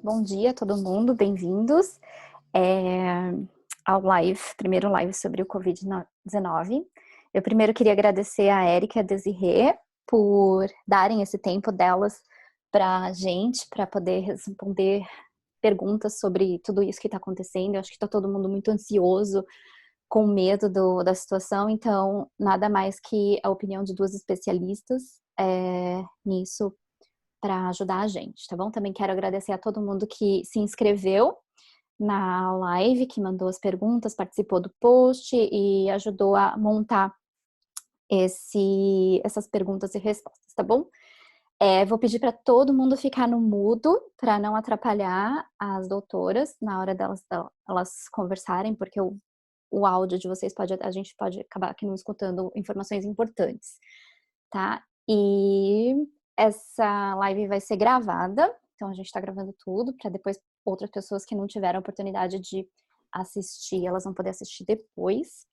Bom dia a todo mundo, bem-vindos ao primeiro live sobre o Covid-19. Eu primeiro queria agradecer a Érica e a Desirê por darem esse tempo delas para a gente, para poder responder perguntas sobre tudo isso que está acontecendo. Eu acho que está todo mundo muito ansioso, com medo da situação, então nada mais que a opinião de duas especialistas nisso para ajudar a gente, tá bom? Também quero agradecer a todo mundo que se inscreveu na live, que mandou as perguntas, participou do post e ajudou a montar essas perguntas e respostas, tá bom? Vou pedir para todo mundo ficar no mudo para não atrapalhar as doutoras na hora elas conversarem, porque o áudio de vocês a gente pode acabar aqui não escutando informações importantes, tá? E essa live vai ser gravada, então a gente está gravando tudo para depois outras pessoas que não tiveram oportunidade de assistir, elas vão poder assistir depois.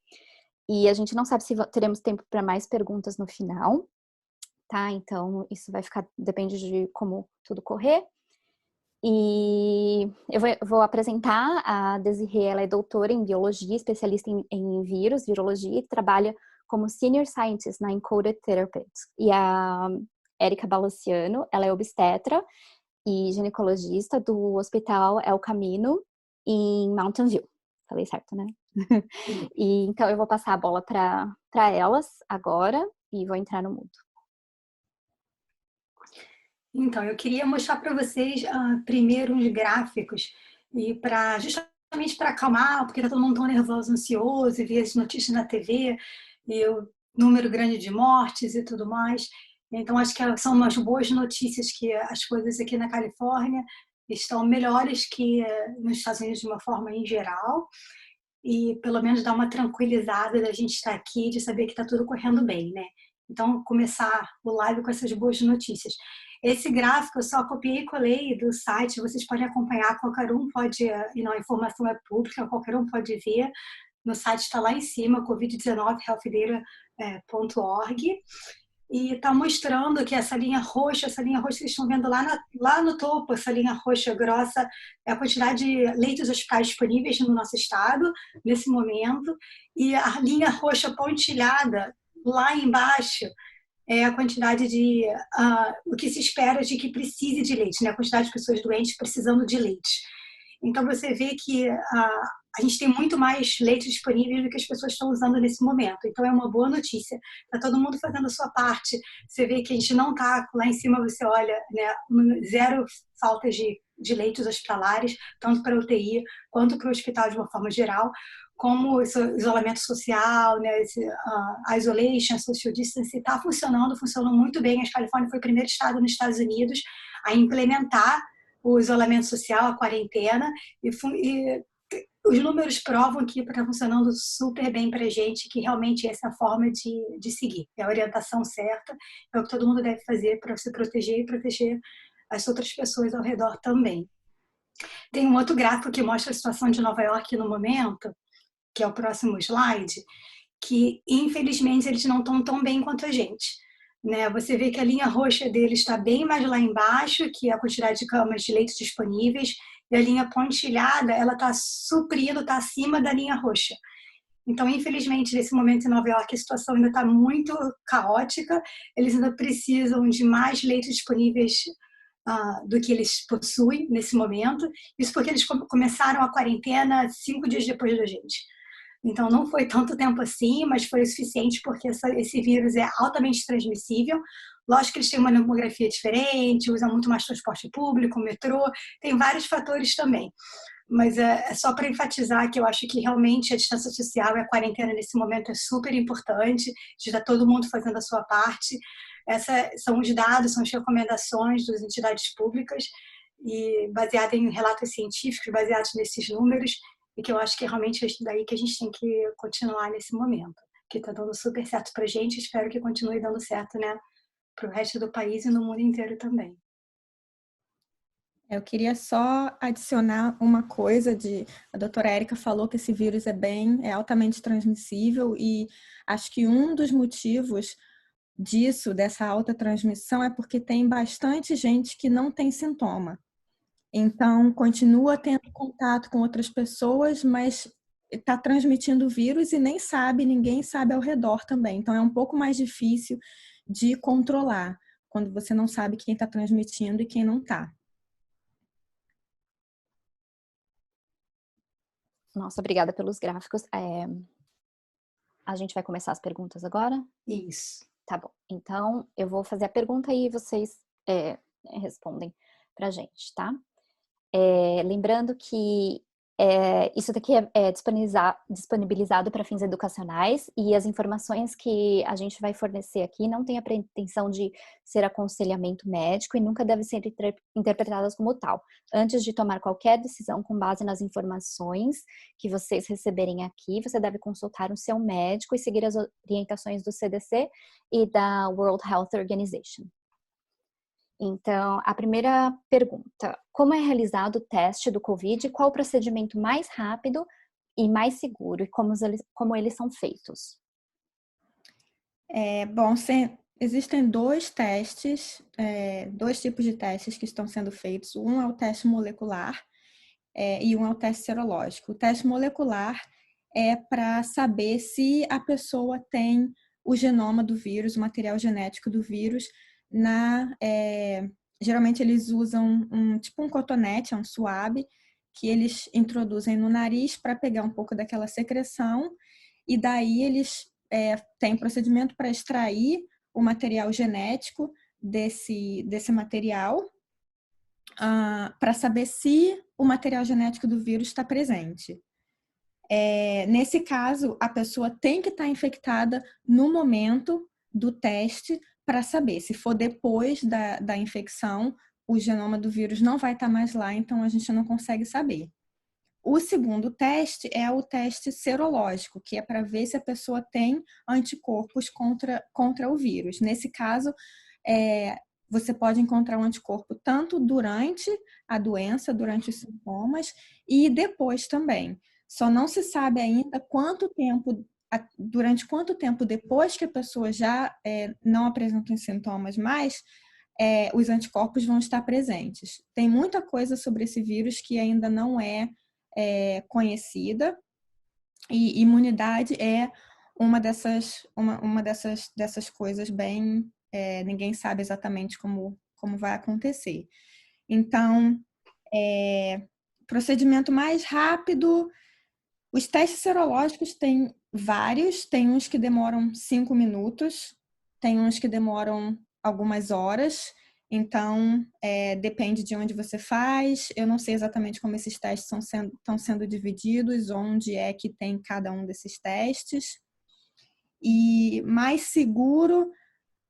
E a gente não sabe se teremos tempo para mais perguntas no final, tá? Então isso depende de como tudo correr. E eu vou apresentar a Desirê, ela é doutora em biologia, especialista em vírus, virologia, e trabalha como Senior Scientist na Encoded Therapeutics. E a Érica Balaciano, ela é obstetra e ginecologista do Hospital El Camino, em Mountain View. Falei certo, né? E então eu vou passar a bola para elas agora e vou entrar no mudo. Então, eu queria mostrar para vocês primeiro uns gráficos e justamente para acalmar, porque está todo mundo tão nervoso, ansioso, e ver as notícias na TV e o número grande de mortes e tudo mais. Então, acho que são umas boas notícias que as coisas aqui na Califórnia estão melhores que nos Estados Unidos de uma forma em geral, e pelo menos dar uma tranquilizada da gente estar aqui, de saber que está tudo correndo bem, né? Então, começar o live com essas boas notícias. Esse gráfico eu só copiei e colei do site, vocês podem acompanhar, qualquer um pode, e não, a informação é pública, qualquer um pode ver. No site está lá em cima, covid19healthdata.org, e está mostrando que essa linha roxa que vocês estão vendo lá no topo, essa linha roxa grossa, é a quantidade de leitos hospitais disponíveis no nosso estado, nesse momento, e a linha roxa pontilhada, lá embaixo, é a quantidade de o que se espera de que precise de leite, né? A quantidade de pessoas doentes precisando de leite. Então você vê que a gente tem muito mais leite disponível do que as pessoas estão usando nesse momento. Então é uma boa notícia. Está todo mundo fazendo a sua parte. Você vê que a gente não está lá em cima, você olha, né, zero falta de leitos hospitalares, tanto para a UTI quanto para o hospital de uma forma geral, como esse isolamento social, né, isolation, social distancing, está funcionando muito bem. A Califórnia foi o primeiro estado nos Estados Unidos a implementar o isolamento social, a quarentena, e os números provam que está funcionando super bem para a gente, que realmente essa é a forma de seguir, é a orientação certa, é o que todo mundo deve fazer para se proteger e proteger as outras pessoas ao redor também. Tem um outro gráfico que mostra a situação de Nova York no momento, que é o próximo slide, que infelizmente eles não estão tão bem quanto a gente. Né? Você vê que a linha roxa deles está bem mais lá embaixo, que é a quantidade de camas de leitos disponíveis, e a linha pontilhada, ela está suprindo, está acima da linha roxa. Então, infelizmente, nesse momento em Nova York, a situação ainda está muito caótica, eles ainda precisam de mais leitos disponíveis do que eles possuem nesse momento, isso porque eles começaram a quarentena 5 dias depois da gente. Então, não foi tanto tempo assim, mas foi o suficiente porque esse vírus é altamente transmissível. Lógico que eles têm uma demografia diferente, usam muito mais transporte público, metrô, tem vários fatores também. Mas é só para enfatizar que eu acho que realmente a distância social e a quarentena nesse momento é super importante, de estar todo mundo fazendo a sua parte. Esses são os dados, são as recomendações das entidades públicas, e baseado em relatos científicos, baseados nesses números, e que eu acho que realmente é daí que a gente tem que continuar nesse momento, que está dando super certo para a gente, espero que continue dando certo, né, para o resto do país e no mundo inteiro também. Eu queria só adicionar uma coisa a doutora Érica falou que esse vírus é altamente transmissível, e acho que um dos motivos dessa alta transmissão é porque tem bastante gente que não tem sintoma. Então, continua tendo contato com outras pessoas, mas está transmitindo o vírus e nem sabe, ninguém sabe ao redor também. Então, é um pouco mais difícil de controlar quando você não sabe quem está transmitindo e quem não está. Nossa, obrigada pelos gráficos. A gente vai começar as perguntas agora? Isso. Tá bom. Então, eu vou fazer a pergunta e vocês respondem pra gente, tá? Lembrando que isso daqui é disponibilizado para fins educacionais e as informações que a gente vai fornecer aqui não tem a pretensão de ser aconselhamento médico e nunca devem ser interpretadas como tal. Antes de tomar qualquer decisão com base nas informações que vocês receberem aqui, você deve consultar o seu médico e seguir as orientações do CDC e da World Health Organization. Então, a primeira pergunta: como é realizado o teste do COVID? Qual o procedimento mais rápido e mais seguro? E como eles são feitos? Bom, existem dois testes, dois tipos de testes que estão sendo feitos. Um é o teste molecular e um é o teste serológico. O teste molecular é para saber se a pessoa tem o genoma do vírus, o material genético do vírus, geralmente eles usam tipo um cotonete, um suave, que eles introduzem no nariz para pegar um pouco daquela secreção, e daí eles têm procedimento para extrair o material genético desse material, para saber se o material genético do vírus está presente. Nesse caso, a pessoa tem que estar infectada no momento do teste para saber. Se for depois da infecção, o genoma do vírus não vai estar mais lá, então a gente não consegue saber. O segundo teste é o teste serológico, que é para ver se a pessoa tem anticorpos contra o vírus. Nesse caso, você pode encontrar um anticorpo tanto durante a doença, durante os sintomas, e depois também. Só não se sabe ainda durante quanto tempo depois que a pessoa já não apresenta os sintomas mais, os anticorpos vão estar presentes. Tem muita coisa sobre esse vírus que ainda não é conhecida, e imunidade é uma dessas coisas bem, ninguém sabe exatamente como vai acontecer. Então, procedimento mais rápido, os testes serológicos tem vários, tem uns que demoram 5 minutos, tem uns que demoram algumas horas, então depende de onde você faz. Eu não sei exatamente como esses testes estão sendo divididos, onde é que tem cada um desses testes. E mais seguro,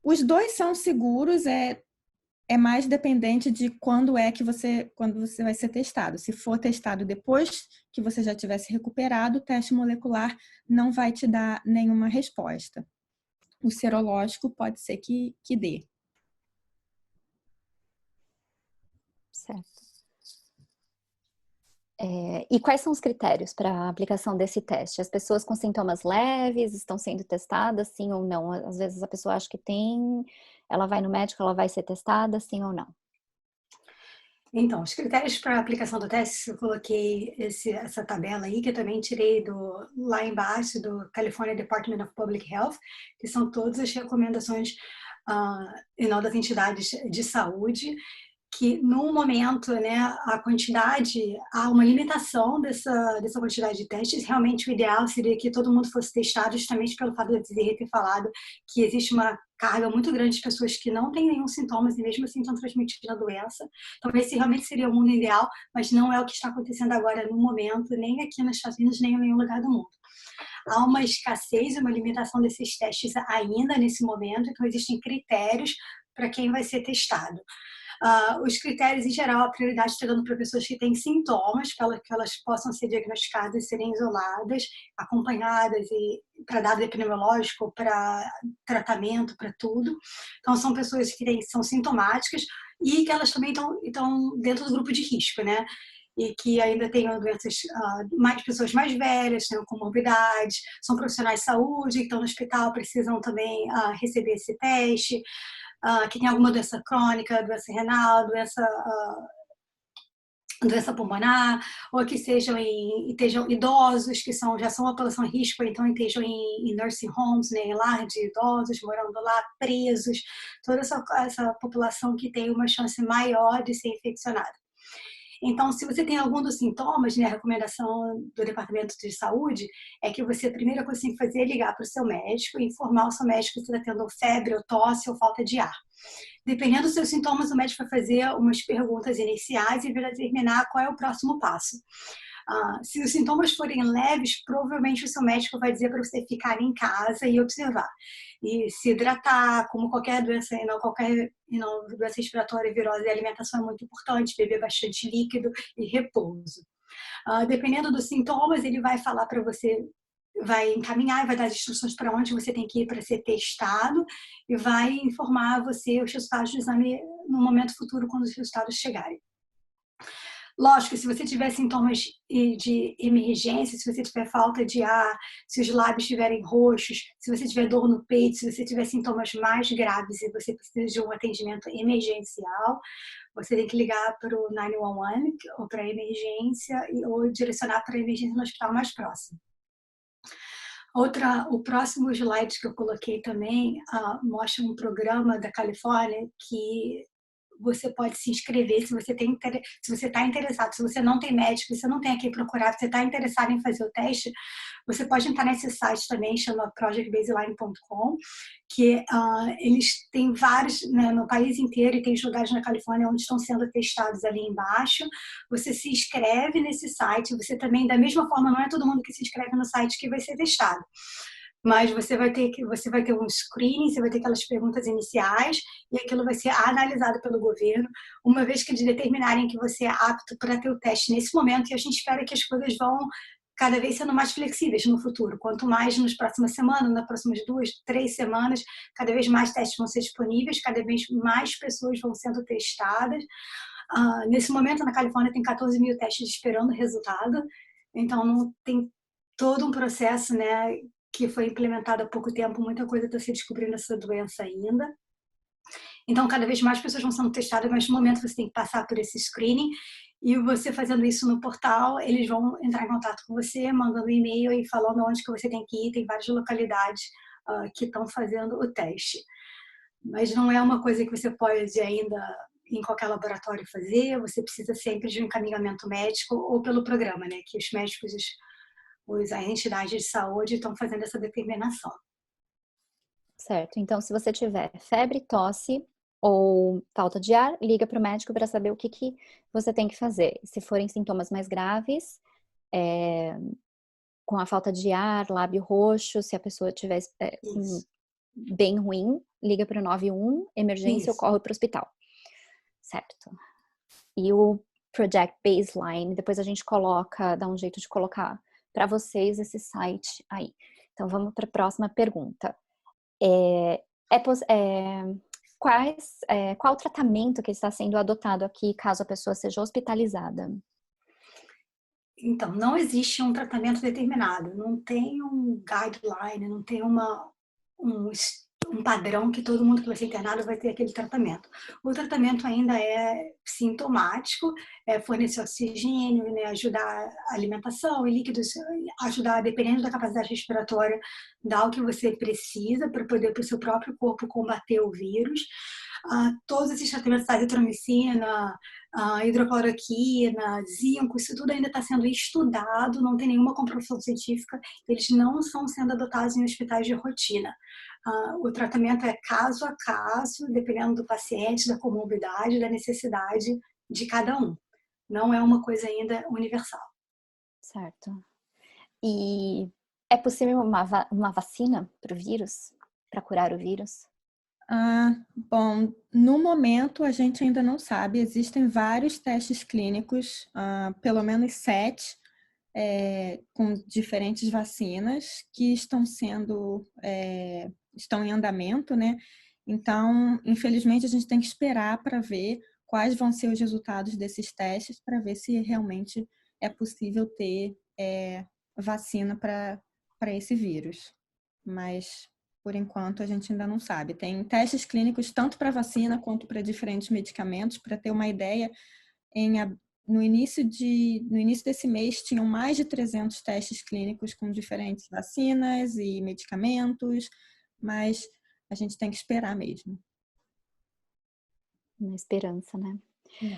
os dois são seguros, é mais dependente de quando você vai ser testado. Se for testado depois que você já tivesse recuperado, o teste molecular não vai te dar nenhuma resposta. O serológico pode ser que dê. Certo. E quais são os critérios para a aplicação desse teste? As pessoas com sintomas leves estão sendo testadas, sim ou não? Às vezes a pessoa acha que tem, ela vai no médico, ela vai ser testada, sim ou não? Então, os critérios para a aplicação do teste, eu coloquei essa tabela aí, que eu também tirei lá embaixo do California Department of Public Health, que são todas as recomendações das entidades de saúde, que no momento, né, há uma limitação dessa quantidade de testes. Realmente o ideal seria que todo mundo fosse testado, justamente pelo fato de Desirê ter falado que existe uma carga muito grande de pessoas que não têm nenhum sintomas e mesmo assim estão transmitindo a doença. Então esse realmente seria o mundo ideal, mas não é o que está acontecendo agora no momento, nem aqui nos Estados Unidos, nem em nenhum lugar do mundo. Há uma escassez, uma limitação desses testes ainda nesse momento, então existem critérios para quem vai ser testado. Os critérios, em geral, a prioridade está dando para pessoas que têm sintomas, para que elas possam ser diagnosticadas, serem isoladas, acompanhadas, e para dado epidemiológico, para tratamento, para tudo. Então, são pessoas que são sintomáticas e que elas também estão dentro do grupo de risco, né? E que ainda tenham doenças, pessoas mais velhas, tenham comorbidades, são profissionais de saúde que estão no hospital, precisam também receber esse teste. Que tem alguma doença crônica, doença renal, doença doença pulmonar, ou que estejam idosos, que já são uma população em risco, ou então estejam em nursing homes, né, em lar de idosos, morando lá, presos, toda essa população que tem uma chance maior de ser infeccionada. Então, se você tem algum dos sintomas, né, a recomendação do Departamento de Saúde é que você, a primeira coisa que você tem que fazer é ligar para o seu médico e informar o seu médico que você está tendo febre, ou tosse, ou falta de ar. Dependendo dos seus sintomas, o médico vai fazer umas perguntas iniciais e vai determinar qual é o próximo passo. Se os sintomas forem leves, provavelmente o seu médico vai dizer para você ficar em casa e observar. E se hidratar, como qualquer doença, doença respiratória e virose, a alimentação é muito importante, beber bastante líquido e repouso. Dependendo dos sintomas, ele vai falar para você, vai encaminhar e vai dar as instruções para onde você tem que ir para ser testado e vai informar você os resultados do exame no momento futuro, quando os resultados chegarem. Lógico, se você tiver sintomas de emergência, se você tiver falta de ar, se os lábios estiverem roxos, se você tiver dor no peito, se você tiver sintomas mais graves e você precisa de um atendimento emergencial, você tem que ligar para o 911 ou para a emergência ou direcionar para a emergência no hospital mais próximo. O próximo slide que eu coloquei também mostra um programa da Califórnia que você pode se inscrever se você está interessado. Se você não tem médico, você não tem a quem procurar, você está interessado em fazer o teste, você pode entrar nesse site também, chama projectbaseline.com, que eles têm vários, né, no país inteiro, e tem lugares na Califórnia onde estão sendo testados ali embaixo. Você se inscreve nesse site, você também, da mesma forma, não é todo mundo que se inscreve no site que vai ser testado. Mas você vai ter um screening, você vai ter aquelas perguntas iniciais e aquilo vai ser analisado pelo governo, uma vez que eles determinarem que você é apto para ter o teste nesse momento, e a gente espera que as coisas vão cada vez sendo mais flexíveis no futuro. Quanto mais nas próximas semanas, nas próximas 2, 3 semanas, cada vez mais testes vão ser disponíveis, cada vez mais pessoas vão sendo testadas. Nesse momento, na Califórnia, tem 14 mil testes esperando resultado, então não tem todo um processo, né, que foi implementado há pouco tempo, muita coisa está se descobrindo essa doença ainda. Então, cada vez mais pessoas vão sendo testadas, mas no momento você tem que passar por esse screening, e você fazendo isso no portal, eles vão entrar em contato com você, mandando e-mail e falando onde que você tem que ir. Tem várias localidades que estão fazendo o teste. Mas não é uma coisa que você pode ainda em qualquer laboratório fazer, você precisa sempre de um encaminhamento médico ou pelo programa, né, que os médicos, as entidades de saúde estão fazendo essa determinação. Certo. Então, se você tiver febre, tosse ou falta de ar, liga para o médico para saber o que você tem que fazer. Se forem sintomas mais graves, com a falta de ar, lábio roxo, se a pessoa estiver bem ruim, liga para o 91, emergência, ou corre para o hospital. Certo. E o Project Baseline, depois a gente dá um jeito de colocar para vocês esse site aí. Então, vamos para a próxima pergunta. Qual o tratamento que está sendo adotado aqui caso a pessoa seja hospitalizada? Então, não existe um tratamento determinado, não tem um guideline, não tem um padrão que todo mundo que vai ser internado vai ter aquele tratamento. O tratamento ainda é sintomático, fornecer oxigênio, né, ajudar a alimentação e líquidos, ajudar, dependendo da capacidade respiratória, dar o que você precisa para poder, para o seu próprio corpo, combater o vírus. Todos esses tratamentos, azitromicina, hidrocloroquina, zinco, isso tudo ainda está sendo estudado, não tem nenhuma comprovação científica, eles não estão sendo adotados em hospitais de rotina. O tratamento é caso a caso, dependendo do paciente, da comorbidade, da necessidade de cada um. Não é uma coisa ainda universal. Certo. E é possível uma vacina para o vírus, para curar o vírus? Bom, no momento a gente ainda não sabe. Existem vários testes clínicos, pelo menos 7, com diferentes vacinas que estão em andamento, né? Então, infelizmente, a gente tem que esperar para ver quais vão ser os resultados desses testes para ver se realmente é possível ter vacina para esse vírus. Mas, por enquanto, a gente ainda não sabe. Tem testes clínicos tanto para vacina quanto para diferentes medicamentos. Para ter uma ideia, no início desse mês tinham mais de 300 testes clínicos com diferentes vacinas e medicamentos, mas a gente tem que esperar mesmo. Na esperança, né? É.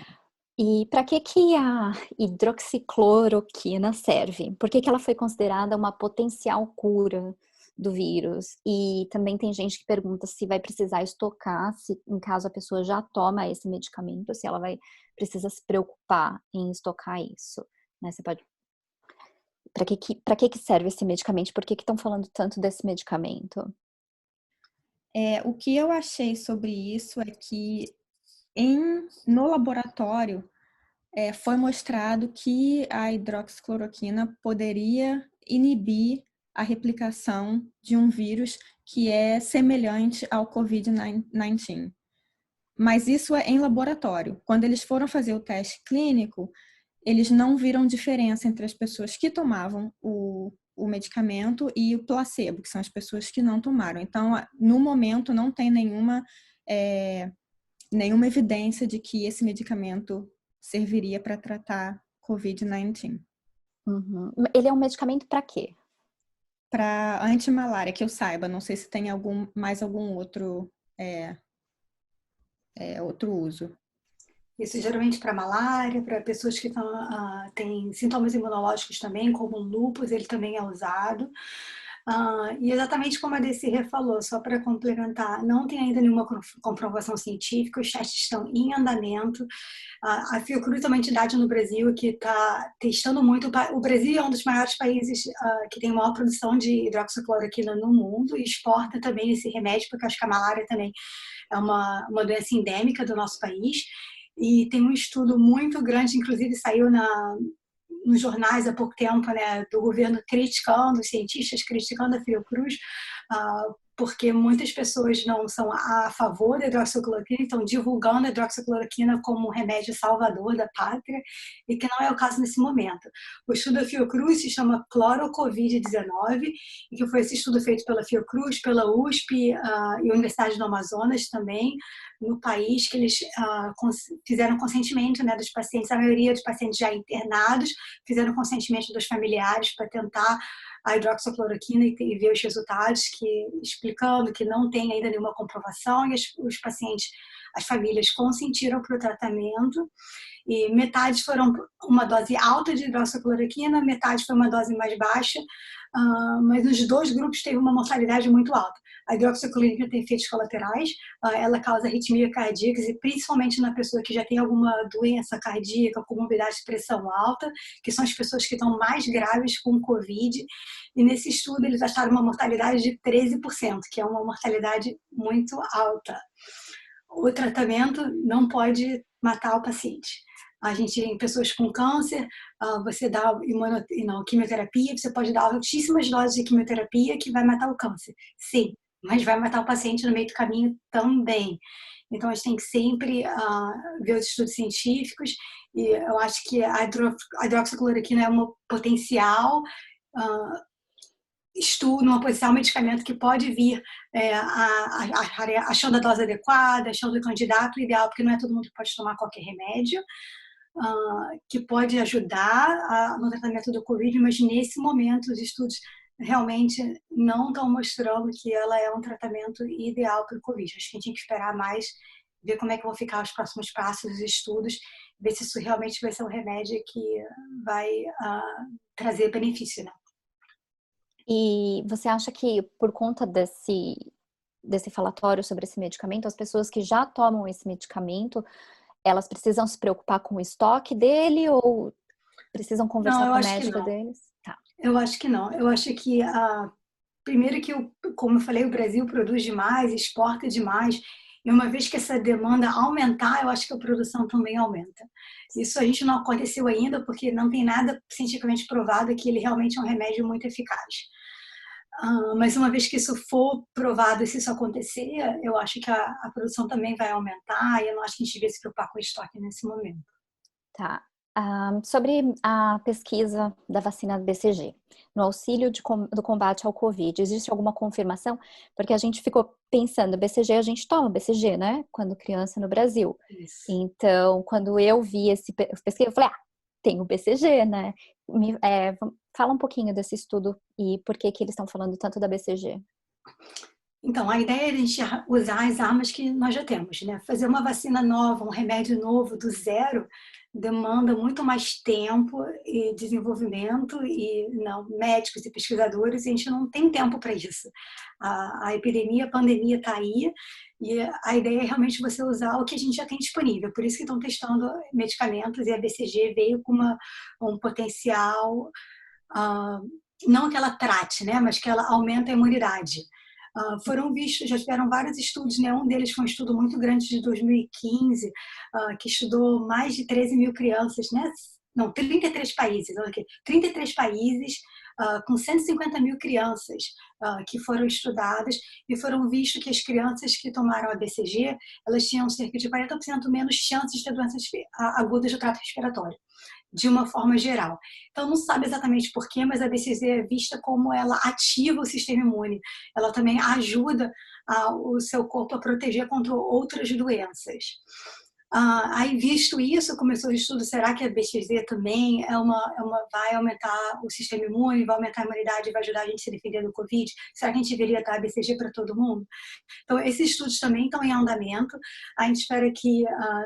E para que a hidroxicloroquina serve? Por que ela foi considerada uma potencial cura do vírus? E também tem gente que pergunta se vai precisar estocar, se em caso a pessoa já toma esse medicamento, se ela precisa se preocupar em estocar isso, né? Você pode... Para que serve esse medicamento? Por que estão falando tanto desse medicamento? O que eu achei sobre isso é que no laboratório foi mostrado que a hidroxicloroquina poderia inibir a replicação de um vírus que é semelhante ao COVID-19. Mas isso é em laboratório. Quando eles foram fazer o teste clínico, eles não viram diferença entre as pessoas que tomavam o medicamento e o placebo, que são as pessoas que não tomaram. Então, no momento, não tem nenhuma evidência de que esse medicamento serviria para tratar COVID-19. Uhum. Ele é um medicamento para quê? Para antimalária, que eu saiba. Não sei se tem mais algum outro uso. Isso geralmente para malária, para pessoas que têm sintomas imunológicos também, como o lúpus, ele também é usado. E exatamente como a Desirê falou, só para complementar, não tem ainda nenhuma comprovação científica, os testes estão em andamento. A Fiocruz é uma entidade no Brasil que está testando muito. O Brasil é um dos maiores países que tem maior produção de hidroxicloroquina no mundo e exporta também esse remédio, porque acho que a malária também é uma doença endêmica do nosso país. E tem um estudo muito grande, inclusive saiu nos jornais há pouco tempo, né, do governo criticando, os cientistas criticando a Fiocruz, porque muitas pessoas não são a favor da hidroxicloroquina, estão divulgando a hidroxicloroquina como um remédio salvador da pátria, e que não é o caso nesse momento. O estudo da Fiocruz se chama Clorocovid-19, e que foi esse estudo feito pela Fiocruz, pela USP e a Universidade do Amazonas também, no país, que eles fizeram consentimento, né, dos pacientes, a maioria dos pacientes já internados, fizeram consentimento dos familiares para tentar a hidroxicloroquina e ver os resultados, explicando que não tem ainda nenhuma comprovação, e os pacientes, as famílias consentiram para o tratamento, e metade foram uma dose alta de hidroxicloroquina, metade foi uma dose mais baixa, mas nos dois grupos teve uma mortalidade muito alta. A hidroxicloroquina tem efeitos colaterais, ela causa arritmia cardíaca, e principalmente na pessoa que já tem alguma doença cardíaca, comorbidade de pressão alta, que são as pessoas que estão mais graves com Covid, e nesse estudo eles acharam uma mortalidade de 13%, que é uma mortalidade muito alta. O tratamento não pode matar o paciente. A gente, em pessoas com câncer, você dá quimioterapia, você pode dar altíssimas doses de quimioterapia que vai matar o câncer. Sim, mas vai matar o paciente no meio do caminho também. Então, a gente tem que sempre ver os estudos científicos, e eu acho que a hidroxicloroquina é uma potencial estudo, um potencial medicamento que pode vir achando a dose adequada, achando o candidato ideal, porque não é todo mundo que pode tomar qualquer remédio, que pode ajudar no tratamento do Covid, mas nesse momento os estudos realmente não estão mostrando que ela é um tratamento ideal para o Covid. Acho que a gente tem que esperar mais, ver como é que vão ficar os próximos passos dos estudos, ver se isso realmente vai ser um remédio que vai trazer benefício, né? E você acha que por conta desse falatório sobre esse medicamento, as pessoas que já tomam esse medicamento, elas precisam se preocupar com o estoque dele ou precisam conversar com o médico deles? Tá. Eu acho que não. Eu acho que, primeiro que, como eu falei, o Brasil produz demais, exporta demais, e uma vez que essa demanda aumentar, eu acho que a produção também aumenta. Isso a gente não aconteceu ainda, porque não tem nada cientificamente provado que ele realmente é um remédio muito eficaz. Mas uma vez que isso for provado e se isso acontecer, eu acho que a produção também vai aumentar, e eu não acho que a gente devia se preocupar com o estoque nesse momento. Tá. Sobre a pesquisa da vacina BCG, no auxílio do combate ao Covid, existe alguma confirmação? Porque a gente ficou pensando, BCG, a gente toma BCG, né? Quando criança no Brasil. Isso. Então, quando eu vi esse pesquisa, eu falei, tem o BCG, né? Fala um pouquinho desse estudo e por que eles estão falando tanto da BCG. Então, a ideia é a gente usar as armas que nós já temos, né? Fazer uma vacina nova, um remédio novo do zero, demanda muito mais tempo e desenvolvimento e não, médicos e pesquisadores, e a gente não tem tempo para isso. A epidemia, a pandemia está aí, e a ideia é realmente você usar o que a gente já tem disponível. Por isso que estão testando medicamentos, e a BCG veio com um potencial, não que ela trate, né? Mas que ela aumenta a imunidade. Foram vistos, já tiveram vários estudos, né? Um deles foi um estudo muito grande de 2015, que estudou mais de 13 mil crianças, né? Não, 33 países, 33 países, com 150 mil crianças que foram estudadas, e foram vistos que as crianças que tomaram a BCG, elas tinham cerca de 40% menos chances de ter doenças agudas do trato respiratório, de uma forma geral. Então, não sabe exatamente por quê, mas a BCG é vista como ela ativa o sistema imune. Ela também ajuda o seu corpo a proteger contra outras doenças. Aí, visto isso, começou o estudo, será que a BCG também vai aumentar o sistema imune, vai aumentar a imunidade e vai ajudar a gente a se defender do Covid? Será que a gente deveria dar a BCG para todo mundo? Então, esses estudos também estão em andamento. A gente espera que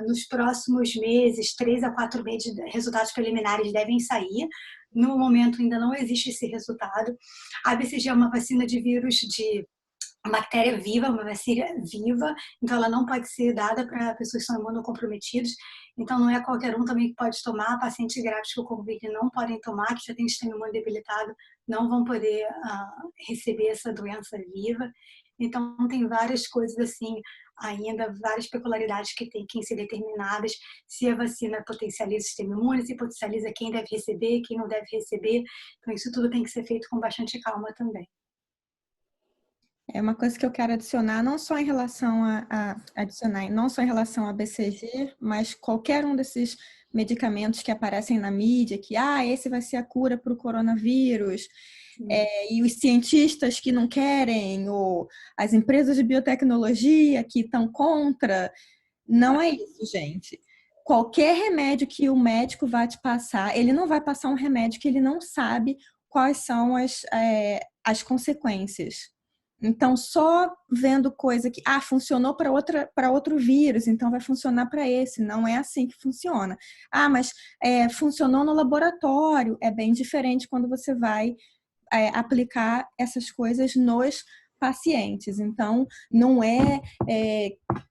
nos próximos meses, 3 a 4 meses, resultados preliminares devem sair. No momento, ainda não existe esse resultado. A BCG é uma vacina de vírus de bactéria viva, uma vacina viva, então ela não pode ser dada para pessoas que são imunocomprometidas. Então, não é qualquer um também que pode tomar. Pacientes grávidos com Covid não podem tomar, que já têm sistema imune debilitado, não vão poder receber essa doença viva. Então, tem várias coisas assim, ainda várias peculiaridades que têm que ser determinadas, se a vacina potencializa o sistema imune, se potencializa quem deve receber, quem não deve receber. Então, isso tudo tem que ser feito com bastante calma também. É uma coisa que eu quero adicionar, não só em relação não só em relação a BCG, mas qualquer um desses medicamentos que aparecem na mídia, que esse vai ser a cura para o coronavírus, e os cientistas que não querem, ou as empresas de biotecnologia que estão contra. Não é isso, gente. Qualquer remédio que o médico vai te passar, ele não vai passar um remédio que ele não sabe quais são as consequências. Então, só vendo coisa que funcionou para outro vírus, então vai funcionar para esse. Não é assim que funciona. Mas funcionou no laboratório. É bem diferente quando você vai aplicar essas coisas nos pacientes. Então, não é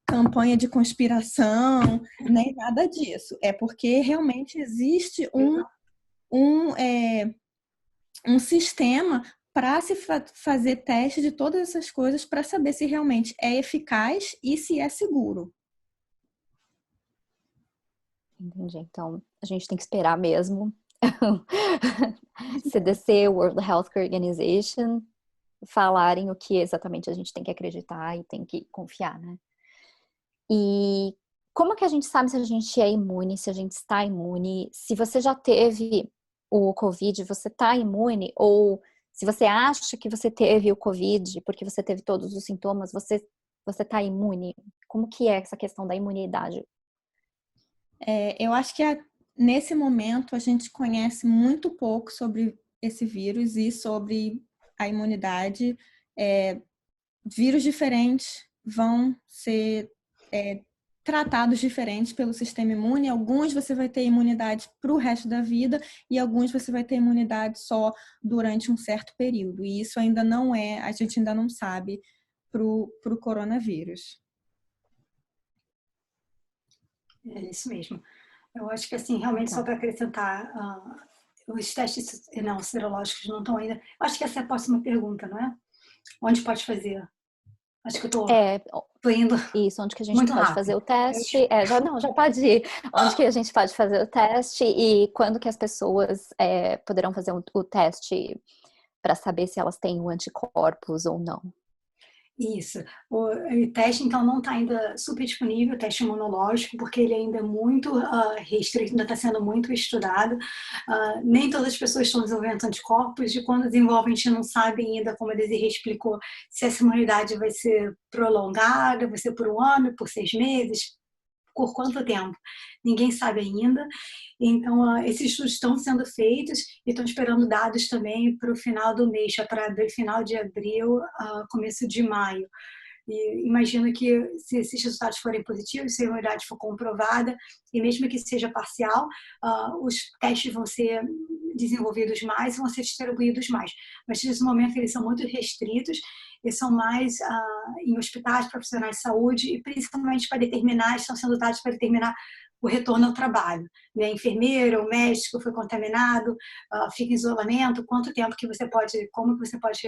campanha de conspiração, nem nada disso. É porque realmente existe um sistema para se fazer teste de todas essas coisas para saber se realmente é eficaz e se é seguro. Entendi. Então, a gente tem que esperar mesmo. CDC, World Health Organization, falarem o que exatamente a gente tem que acreditar e tem que confiar, né? E como que a gente sabe se a gente é imune, se a gente está imune? Se você já teve o Covid, você está imune? Ou se você acha que você teve o Covid porque você teve todos os sintomas, você está imune? Como que é essa questão da imunidade? Eu acho que nesse momento a gente conhece muito pouco sobre esse vírus e sobre a imunidade. Vírus diferentes vão ser tratados diferentes pelo sistema imune. Alguns você vai ter imunidade para o resto da vida e alguns você vai ter imunidade só durante um certo período. E isso ainda não a gente ainda não sabe para o coronavírus. É isso mesmo. Eu acho que, assim, realmente, só para acrescentar, os testes serológicos não estão ainda. Acho que essa é a próxima pergunta, não é? Onde pode fazer? Acho que eu tô indo. Isso, onde que a gente muito pode rápido. fazer o teste? Já pode ir. Onde que a gente pode fazer o teste e quando que as pessoas poderão fazer o teste para saber se elas têm o anticorpos ou não? Isso. O teste, então, não está ainda super disponível, o teste imunológico, porque ele ainda é muito restrito, ainda está sendo muito estudado. Nem todas as pessoas estão desenvolvendo anticorpos, e quando desenvolvem, a gente não sabe ainda, como a Desirê explicou, se essa imunidade vai ser prolongada, vai ser por 1 ano, por 6 meses, por quanto tempo? Ninguém sabe ainda. Então, esses estudos estão sendo feitos e estão esperando dados também para o final do mês, para final de abril, começo de maio. E imagino que, se esses resultados forem positivos, se a imunidade for comprovada, e mesmo que seja parcial, os testes vão ser desenvolvidos mais e vão ser distribuídos mais. Mas, nesse momento, eles são muito restritos e são mais em hospitais, profissionais de saúde, e principalmente para determinar, estão sendo dados para determinar o retorno ao trabalho. Né? Enfermeiro, o médico foi contaminado, fica em isolamento, quanto tempo que você pode, como que você pode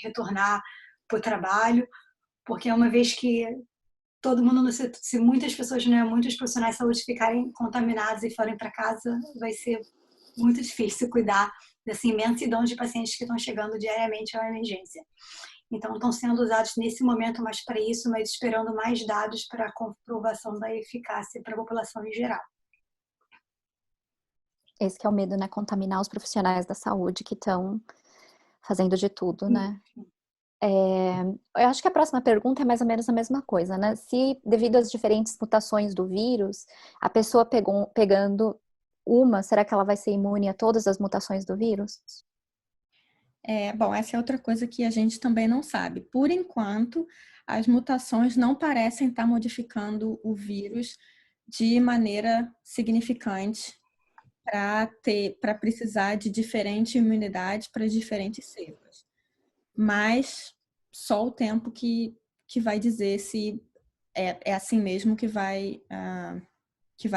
retornar para o trabalho, porque uma vez que todo mundo, se muitas pessoas, né, muitos profissionais de saúde ficarem contaminados e forem para casa, vai ser muito difícil cuidar dessa imensidão de pacientes que estão chegando diariamente à emergência. Então, estão sendo usados nesse momento mais para isso, mas esperando mais dados para a comprovação da eficácia para a população em geral. Esse que é o medo, né? Contaminar os profissionais da saúde que estão fazendo de tudo, né? Eu acho que a próxima pergunta é mais ou menos a mesma coisa, né? Se, devido às diferentes mutações do vírus, a pessoa pegando uma, será que ela vai ser imune a todas as mutações do vírus? Bom, essa é outra coisa que a gente também não sabe. Por enquanto, as mutações não parecem estar modificando o vírus de maneira significante para precisar de diferente imunidade para diferentes cepas. Mas só o tempo que vai dizer se é assim mesmo que vai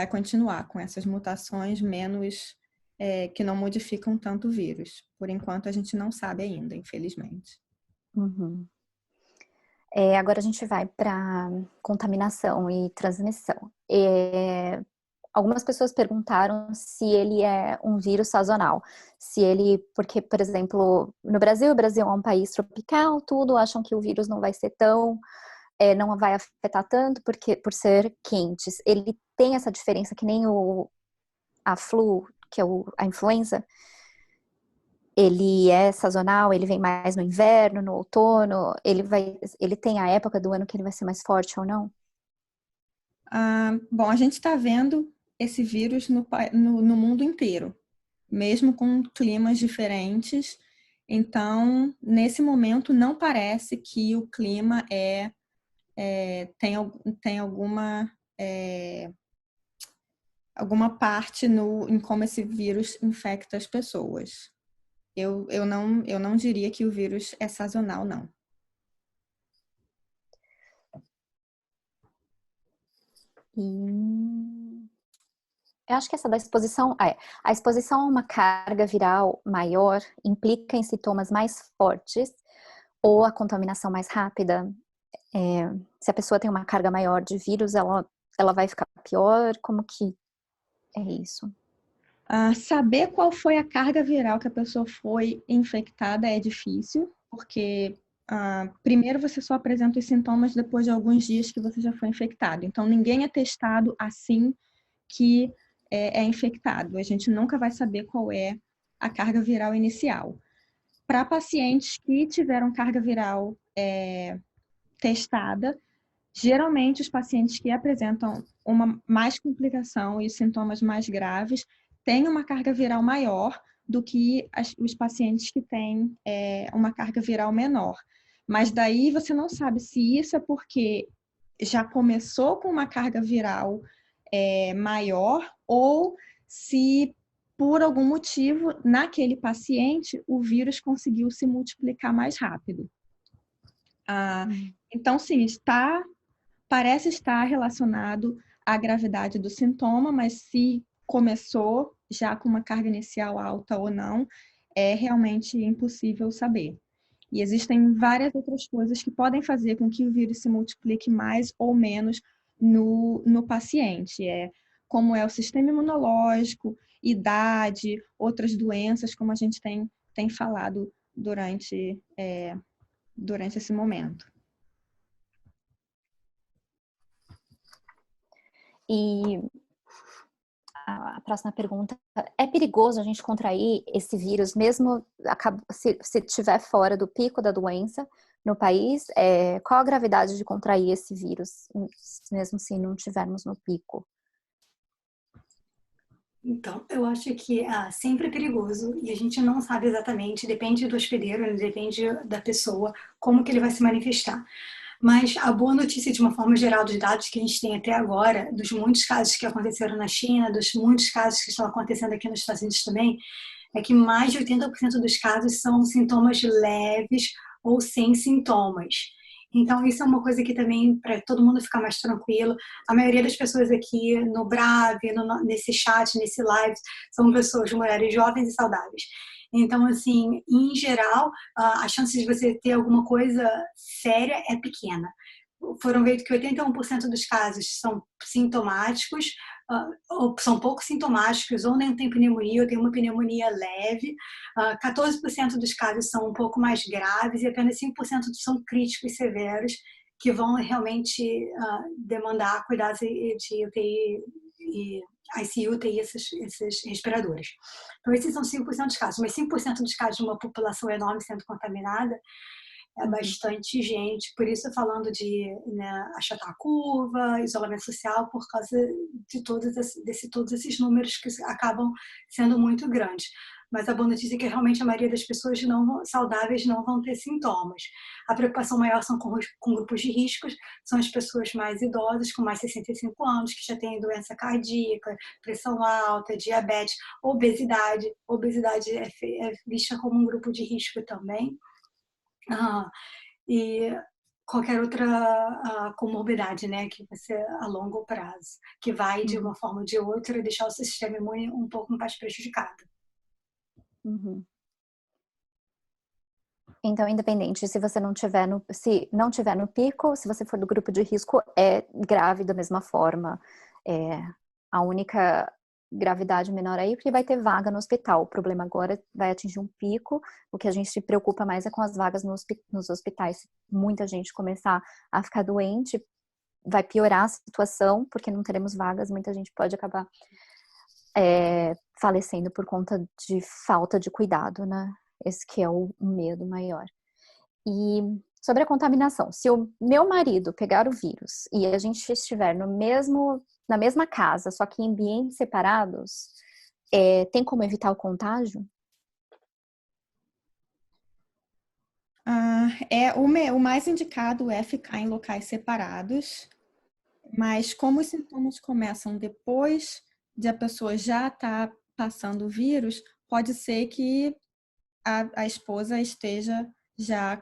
continuar com essas mutações menos que não modificam tanto o vírus. Por enquanto, a gente não sabe ainda, infelizmente. Uhum. Agora a gente vai para contaminação e transmissão. Algumas pessoas perguntaram se ele é um vírus sazonal. Porque, por exemplo, no Brasil, o Brasil é um país tropical, tudo, acham que o vírus não vai ser não vai afetar tanto por ser quentes. Ele tem essa diferença que nem a flu, que é a influenza. Ele é sazonal, ele vem mais no inverno, no outono, ele tem a época do ano que ele vai ser mais forte ou não? Bom, a gente está vendo esse vírus no mundo inteiro, mesmo com climas diferentes. Então, nesse momento, não parece que o clima tem alguma parte em como esse vírus infecta as pessoas. Eu não diria que o vírus é sazonal, não. Eu acho que essa da exposição a exposição a uma carga viral maior implica em sintomas mais fortes ou a contaminação mais rápida. Se a pessoa tem uma carga maior de vírus, ela vai ficar pior? Como que é isso? Saber qual foi a carga viral que a pessoa foi infectada é difícil, porque primeiro você só apresenta os sintomas depois de alguns dias que você já foi infectado. Então, ninguém é testado assim que é infectado. A gente nunca vai saber qual é a carga viral inicial. Para pacientes que tiveram carga viral testada, geralmente os pacientes que apresentam uma mais complicação e sintomas mais graves têm uma carga viral maior do que os pacientes que têm uma carga viral menor. Mas daí você não sabe se isso é porque já começou com uma carga viral maior ou se por algum motivo naquele paciente o vírus conseguiu se multiplicar mais rápido. Então, sim, parece estar relacionado à gravidade do sintoma, mas se começou já com uma carga inicial alta ou não, é realmente impossível saber. E existem várias outras coisas que podem fazer com que o vírus se multiplique mais ou menos no paciente. Como é o sistema imunológico, idade, outras doenças, como a gente tem falado durante esse momento. E a próxima pergunta: é perigoso a gente contrair esse vírus mesmo se estiver fora do pico da doença no país? Qual a gravidade de contrair esse vírus, mesmo se não estivermos no pico? Então, eu acho que sempre é perigoso e a gente não sabe exatamente, depende do hospedeiro, né, depende da pessoa, como que ele vai se manifestar. Mas a boa notícia, de uma forma geral, dos dados que a gente tem até agora, dos muitos casos que aconteceram na China, dos muitos casos que estão acontecendo aqui nos Estados Unidos também, é que mais de 80% dos casos são sintomas leves ou sem sintomas. Então, isso é uma coisa que também, para todo mundo ficar mais tranquilo, a maioria das pessoas aqui no Brave, nesse chat, nesse live, são pessoas, mulheres jovens e saudáveis. Então, assim, em geral, a chance de você ter alguma coisa séria é pequena. Foram feitos que 81% dos casos são sintomáticos, ou são pouco sintomáticos, ou nem tem pneumonia, ou tem uma pneumonia leve. 14% dos casos são um pouco mais graves e apenas 5% são críticos e severos, que vão realmente demandar cuidados de UTI e ICU, UTI, esses respiradores. Então, esses são 5% dos casos, mas 5% dos casos de uma população enorme sendo contaminada é bastante gente. Por isso, falando de achatar a curva, isolamento social, por causa de todos esses números que acabam sendo muito grandes. Mas a boa notícia é que realmente a maioria das pessoas não saudáveis não vão ter sintomas. A preocupação maior são com grupos de riscos, são as pessoas mais idosas, com mais de 65 anos, que já têm doença cardíaca, pressão alta, diabetes, obesidade. Obesidade é vista como um grupo de risco também. E qualquer outra comorbidade, né, que você a longo prazo, que vai de uma forma ou de outra deixar o sistema imune um pouco mais prejudicado. Então, independente, se você não tiver se não tiver no pico, se você for do grupo de risco, é grave da mesma forma. A única gravidade menor aí, porque vai ter vaga no hospital. O problema agora vai atingir um pico. O que a gente se preocupa mais é com as vagas nos hospitais. Se muita gente começar a ficar doente, vai piorar a situação, porque não teremos vagas, muita gente pode acabar falecendo por conta de falta de cuidado, né? Esse que é o medo maior. E sobre a contaminação, se o meu marido pegar o vírus e a gente estiver na mesma casa, só que em ambientes separados, tem como evitar o contágio? O mais indicado é ficar em locais separados, mas como os sintomas começam depois de a pessoa já estar passando o vírus, pode ser que a esposa esteja já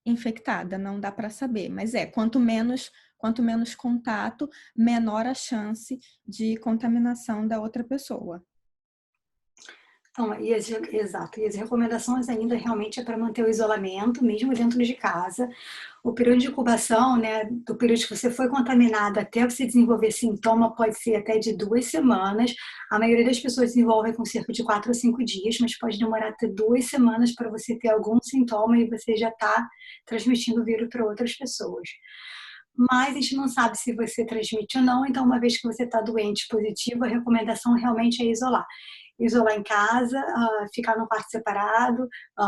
infectada, não dá para saber, mas quanto menos contato, menor a chance de contaminação da outra pessoa. Então, exato. E as recomendações ainda realmente é para manter o isolamento, mesmo dentro de casa. O período de incubação, né, do período que você foi contaminado até você desenvolver sintoma, pode ser até de 2 semanas. A maioria das pessoas desenvolve com cerca de 4 a 5 dias, mas pode demorar até 2 semanas para você ter algum sintoma e você já está transmitindo o vírus para outras pessoas. Mas a gente não sabe se você transmite ou não, então uma vez que você está doente positivo, a recomendação realmente é isolar. Isolar em casa, ficar num quarto separado,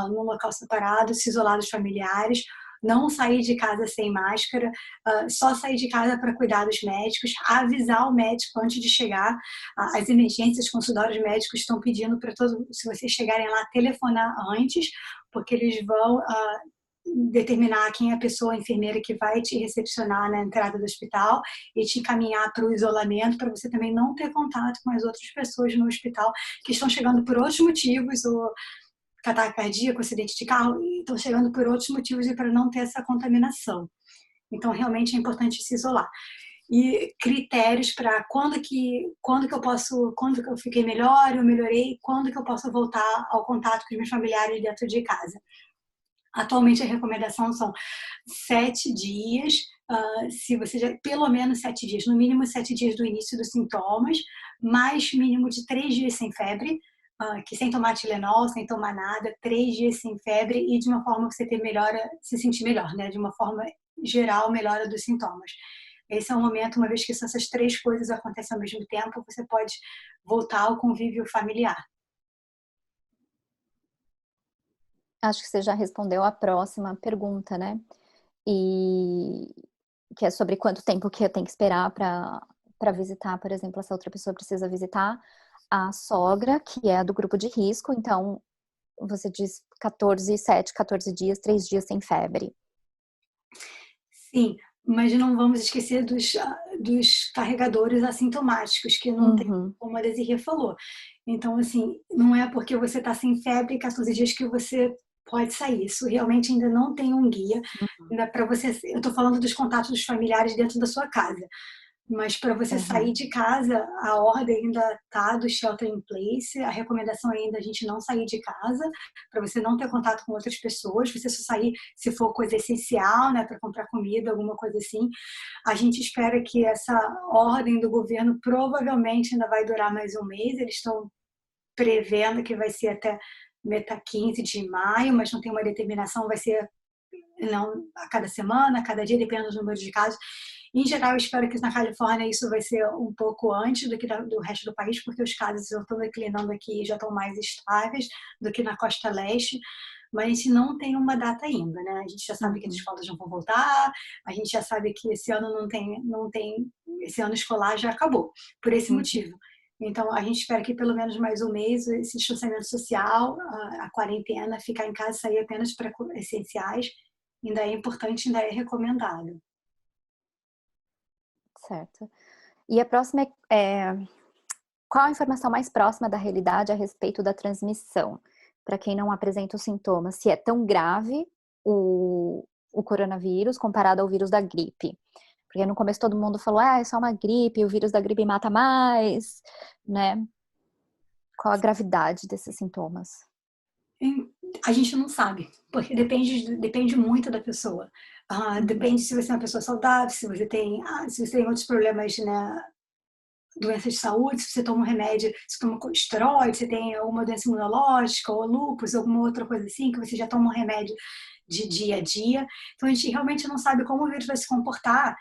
num local separado, se isolar dos familiares, não sair de casa sem máscara, só sair de casa para cuidar dos médicos, avisar o médico antes de chegar. As emergências, os consultórios médicos estão pedindo para todos, se vocês chegarem lá, telefonar antes, porque eles vão determinar quem é a pessoa, a enfermeira que vai te recepcionar na entrada do hospital e te encaminhar para o isolamento, para você também não ter contato com as outras pessoas no hospital que estão chegando por outros motivos, ou ataque cardíaco, acidente de carro, e estão chegando por outros motivos e para não ter essa contaminação. Então, realmente é importante se isolar. E critérios para quando que eu fiquei melhor, eu melhorei, quando que eu posso voltar ao contato com os meus familiares dentro de casa. Atualmente a recomendação são 7 dias, se você já, pelo menos 7 dias, no mínimo 7 dias do início dos sintomas, mais mínimo de 3 dias sem febre, que sem tomar Tilenol, sem tomar nada, 3 dias sem febre e de uma forma que você se sentir melhor, né? De uma forma geral, melhora dos sintomas. esse é o momento, uma vez que essas 3 coisas acontecem ao mesmo tempo, você pode voltar ao convívio familiar. Acho que você já respondeu a próxima pergunta, né? E que é sobre quanto tempo que eu tenho que esperar para visitar, por exemplo, essa outra pessoa precisa visitar a sogra, que é do grupo de risco, então você diz 14 dias, 3 dias sem febre. Sim, mas não vamos esquecer dos carregadores assintomáticos, que não tem, Uhum. como a Desirê falou. Então, assim, não é porque você está sem febre 14 dias que você pode sair. Isso realmente ainda não tem um guia. Ainda para você, eu estou falando dos contatos dos familiares dentro da sua casa. Mas para você sair Uhum. de casa, a ordem ainda está do shelter in place, a recomendação ainda é a gente não sair de casa, para você não ter contato com outras pessoas, você só sair se for coisa essencial, né, para comprar comida, alguma coisa assim. A gente espera que essa ordem do governo provavelmente ainda vai durar mais um mês, eles estão prevendo que vai ser até 15 de maio, mas não tem uma determinação, vai ser não a cada semana, a cada dia, dependendo do número de casos. Em geral, eu espero que na Califórnia isso vai ser um pouco antes do que do resto do país, porque os casos já estão declinando aqui e já estão mais estáveis do que na costa leste, mas a gente não tem uma data ainda, né? A gente já sabe que as escolas não vão voltar, a gente já sabe que esse ano não tem, esse ano escolar já acabou, por esse motivo. Então, a gente espera que pelo menos mais um mês esse distanciamento social, a quarentena, ficar em casa, sair apenas para essenciais, ainda é importante, ainda é recomendado. Certo. E a próxima é qual a informação mais próxima da realidade a respeito da transmissão? Para quem não apresenta os sintomas, se é tão grave o coronavírus comparado ao vírus da gripe. Porque no começo todo mundo falou, é só uma gripe, o vírus da gripe mata mais, né? Qual a gravidade desses sintomas? A gente não sabe, porque depende muito da pessoa. Depende se você é uma pessoa saudável, se você tem outros problemas, né, doenças de saúde, se você toma um remédio, se toma esteroide, se tem alguma doença imunológica ou lúpus, alguma outra coisa assim, que você já toma um remédio de dia a dia. Então a gente realmente não sabe como o vírus vai se comportar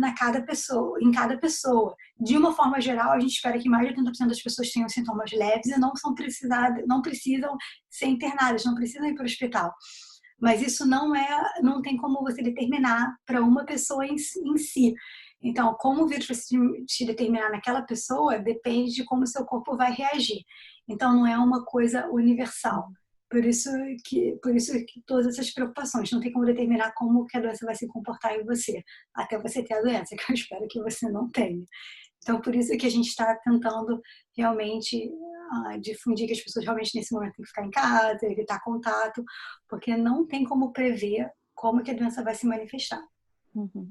em cada pessoa. De uma forma geral, a gente espera que mais de 80% das pessoas tenham sintomas leves e não precisam ser internadas, não precisam ir para o hospital. Mas isso não tem como você determinar para uma pessoa em si. Então, como o vírus vai se determinar naquela pessoa, depende de como o seu corpo vai reagir. Então, não é uma coisa universal. Por isso que todas essas preocupações, não tem como determinar como que a doença vai se comportar em você, até você ter a doença, que eu espero que você não tenha. Então, por isso que a gente está tentando realmente difundir que as pessoas realmente nesse momento têm que ficar em casa, evitar contato, porque não tem como prever como que a doença vai se manifestar. Uhum.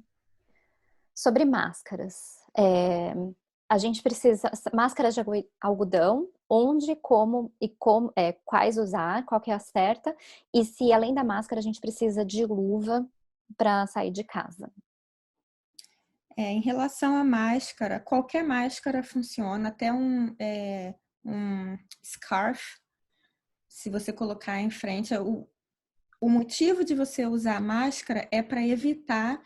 Sobre máscaras, a gente precisa máscaras de algodão, onde, como e quais usar, qual que é a certa, e se além da máscara a gente precisa de luva para sair de casa. Em relação à máscara, qualquer máscara funciona, até um scarf, se você colocar em frente. O motivo de você usar máscara é para evitar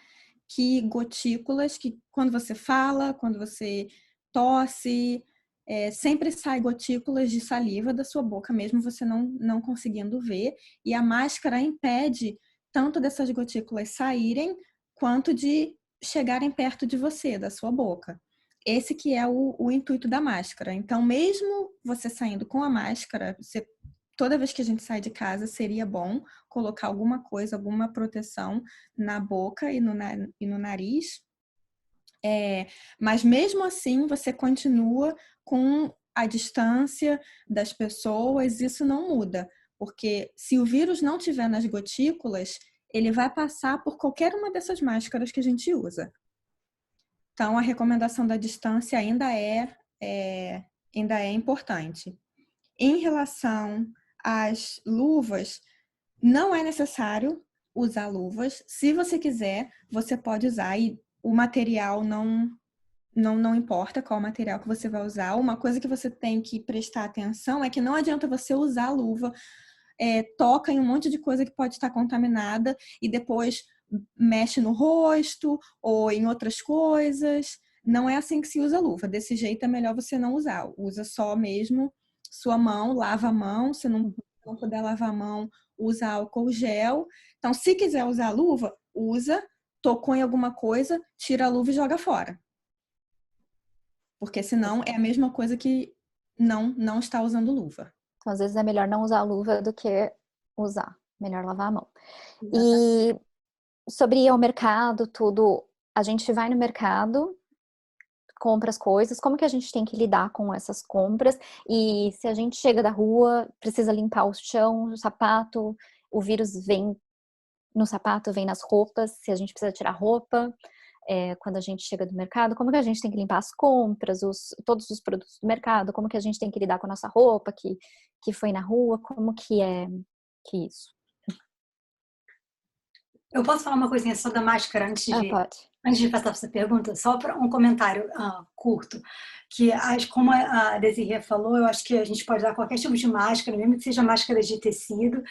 que gotículas, que quando você fala, quando você tosse, sempre sai gotículas de saliva da sua boca, mesmo você não conseguindo ver. E a máscara impede tanto dessas gotículas saírem, quanto de chegarem perto de você, da sua boca. Esse que é o intuito da máscara. Então, mesmo você saindo com a máscara, toda vez que a gente sai de casa, seria bom colocar alguma coisa, alguma proteção na boca e no nariz. Mas mesmo assim, você continua com a distância das pessoas, isso não muda. Porque se o vírus não estiver nas gotículas, ele vai passar por qualquer uma dessas máscaras que a gente usa. Então, a recomendação da distância ainda é importante. Em relação às luvas, não é necessário usar luvas. Se você quiser, você pode usar, e o material não importa qual material que você vai usar. Uma coisa que você tem que prestar atenção é que não adianta você usar a luva, toca em um monte de coisa que pode estar contaminada e depois mexe no rosto ou em outras coisas. Não é assim que se usa luva. Desse jeito é melhor você não usar. Usa só mesmo sua mão, lava a mão. Se não puder lavar a mão, usa álcool gel. Então, se quiser usar a luva, usa, tocou em alguma coisa, tira a luva e joga fora. Porque senão é a mesma coisa que não está usando luva. Então, às vezes é melhor não usar a luva do que usar. Melhor lavar a mão. E sobre ir ao mercado, tudo, a gente vai no mercado, compra as coisas, como que a gente tem que lidar com essas compras? E se a gente chega da rua, precisa limpar o chão, o sapato, o vírus vem no sapato, vem nas roupas, se a gente precisa tirar roupa, quando a gente chega do mercado, como que a gente tem que limpar as compras, todos os produtos do mercado, como que a gente tem que lidar com a nossa roupa que foi na rua, como que é que isso? Eu posso falar uma coisinha só da máscara Pode. antes de passar para essa pergunta? Só para um comentário curto. Que, como a Desirê falou, eu acho que a gente pode usar qualquer tipo de máscara, mesmo que seja máscara de tecido.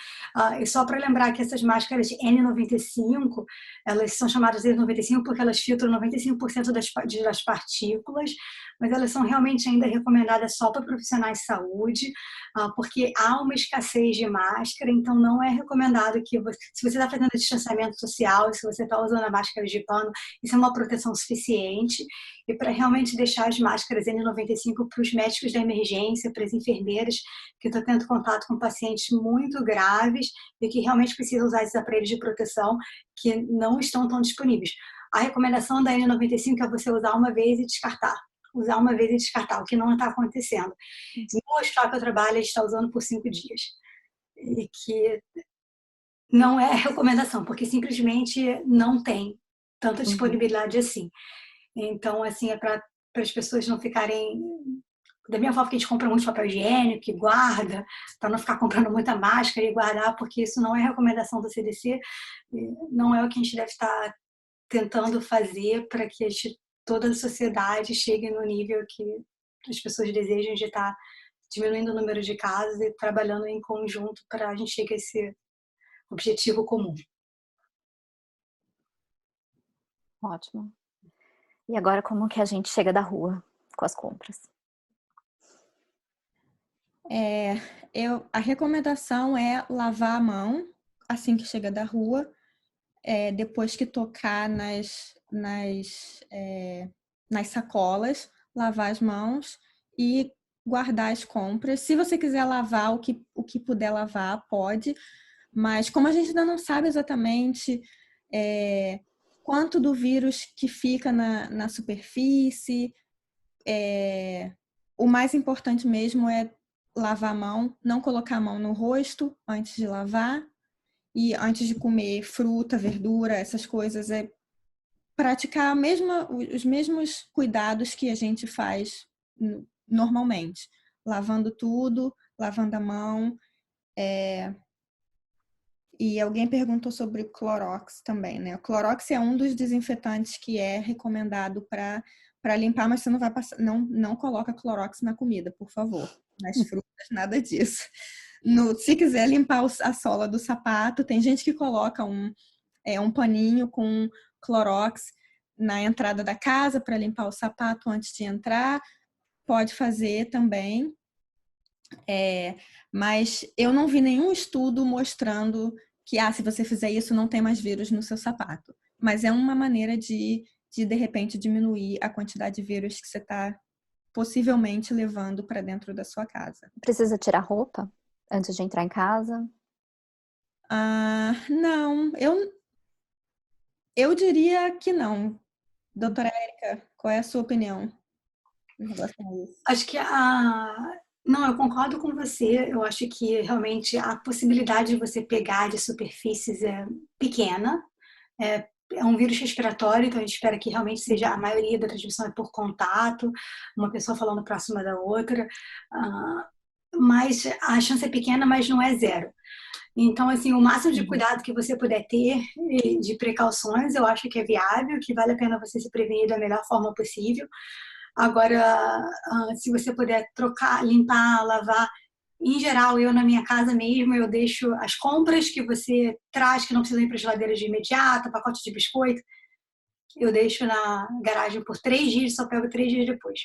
E só para lembrar que essas máscaras de N95, elas são chamadas de N95 porque elas filtram 95% das partículas, mas elas são realmente ainda recomendadas só para profissionais de saúde, porque há uma escassez de máscara, então não é recomendado que se você está fazendo distanciamento social, se você está usando a máscara de pano, isso é uma proteção suficiente. E para realmente deixar as máscaras N95 para os médicos da emergência, para as enfermeiras que estão tendo contato com pacientes muito graves e que realmente precisam usar esses aparelhos de proteção que não estão tão disponíveis. A recomendação da N95 é você usar uma vez e descartar. Usar uma vez e descartar, o que não está acontecendo. No hospital que eu trabalho, a gente está usando por 5 dias. E que não é recomendação, porque simplesmente não tem tanta disponibilidade assim. Então, assim, é para as pessoas não ficarem... Da mesma forma que a gente compra muito papel higiênico, que guarda, para não ficar comprando muita máscara e guardar, porque isso não é recomendação do CDC, não é o que a gente deve estar tentando fazer para que toda a sociedade chegue no nível que as pessoas desejam de estar diminuindo o número de casos e trabalhando em conjunto para a gente chegar a esse objetivo comum. Ótimo. E agora como que a gente chega da rua com as compras? A recomendação é lavar a mão assim que chega da rua, depois que tocar nas sacolas, lavar as mãos e guardar as compras. Se você quiser lavar o que puder lavar, pode, mas como a gente ainda não sabe exatamente quanto do vírus que fica na superfície, o mais importante mesmo é lavar a mão, não colocar a mão no rosto antes de lavar e antes de comer fruta, verdura, essas coisas, praticar os mesmos cuidados que a gente faz normalmente, lavando tudo, lavando a mão. E alguém perguntou sobre o Clorox também, né? O Clorox é um dos desinfetantes que é recomendado para limpar, mas você não vai passar, não coloca Clorox na comida, por favor. Nas frutas, nada disso. Se quiser limpar a sola do sapato, tem gente que coloca um paninho com Clorox na entrada da casa para limpar o sapato antes de entrar. Pode fazer também. Mas eu não vi nenhum estudo mostrando que se você fizer isso não tem mais vírus no seu sapato. Mas é uma maneira de repente diminuir a quantidade de vírus que você está possivelmente levando para dentro da sua casa. Precisa tirar roupa antes de entrar em casa? Não, eu diria que não. Doutora Érica, qual é a sua opinião em relação a isso? Acho que não, eu concordo com você. Eu acho que realmente a possibilidade de você pegar de superfícies é pequena. É um vírus respiratório, então a gente espera que realmente seja a maioria da transmissão é por contato, uma pessoa falando próxima da outra. Mas a chance é pequena, mas não é zero. Então, assim, o máximo de cuidado que você puder ter, de precauções, eu acho que é viável, que vale a pena você se prevenir da melhor forma possível. Agora, se você puder trocar, limpar, lavar, Em geral, eu na minha casa mesmo, eu deixo as compras que você traz, que não precisam ir para a geladeira de imediato, pacote de biscoito, eu deixo na garagem por 3 dias, só pego 3 dias depois.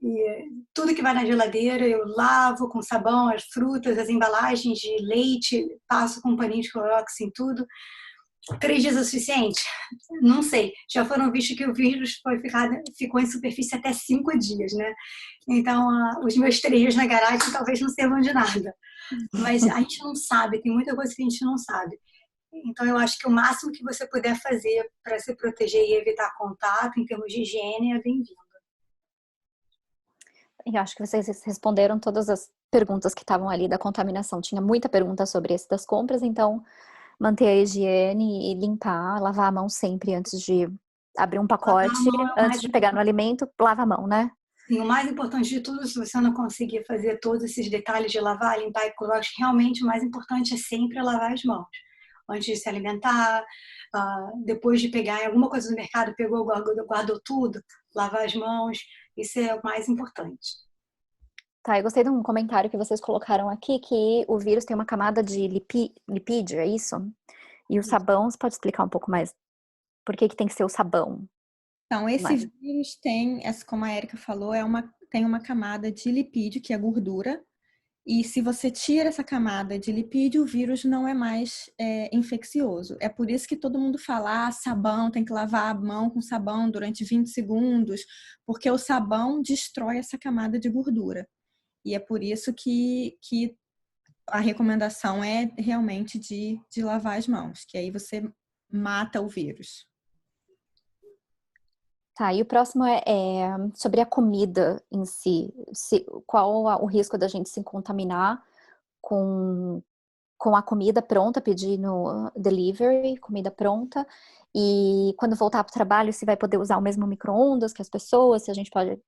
E tudo que vai na geladeira eu lavo com sabão, as frutas, as embalagens de leite, passo com um paninho de Clorox em tudo. 3 dias é o suficiente? Não sei. Já foram vistos que o vírus ficou em superfície até 5 dias, né? Então, os meus 3 dias na garagem talvez não servam de nada. Mas a gente não sabe, tem muita coisa que a gente não sabe. Então, eu acho que o máximo que você puder fazer para se proteger e evitar contato, em termos de higiene, é bem-vindo. Eu acho que vocês responderam todas as perguntas que estavam ali da contaminação. Tinha muita pergunta sobre esse das compras, então manter a higiene e limpar, lavar a mão sempre antes de abrir um pacote, antes de pegar no alimento, lava a mão, né? Sim, o mais importante de tudo, se você não conseguir fazer todos esses detalhes de lavar, limpar e colocar, realmente o mais importante é sempre lavar as mãos. Antes de se alimentar, depois de pegar alguma coisa no mercado, pegou, guardou tudo, lavar as mãos, isso é o mais importante. Tá, eu gostei de um comentário que vocês colocaram aqui, que o vírus tem uma camada de lipídio, é isso? E o sabão, você pode explicar um pouco mais por que tem que ser o sabão? Então, esse vírus tem, como a Érica falou, tem uma camada de lipídio, que é gordura, e se você tira essa camada de lipídio, o vírus não é mais infeccioso. É por isso que todo mundo fala, sabão, tem que lavar a mão com sabão durante 20 segundos, porque o sabão destrói essa camada de gordura. E é por isso que a recomendação é realmente de lavar as mãos, que aí você mata o vírus. Tá, e o próximo é sobre a comida em si. Qual o risco da gente se contaminar com a comida pronta, pedir no delivery, comida pronta, e quando voltar para o trabalho, se vai poder usar o mesmo micro-ondas que as pessoas, se a gente pode...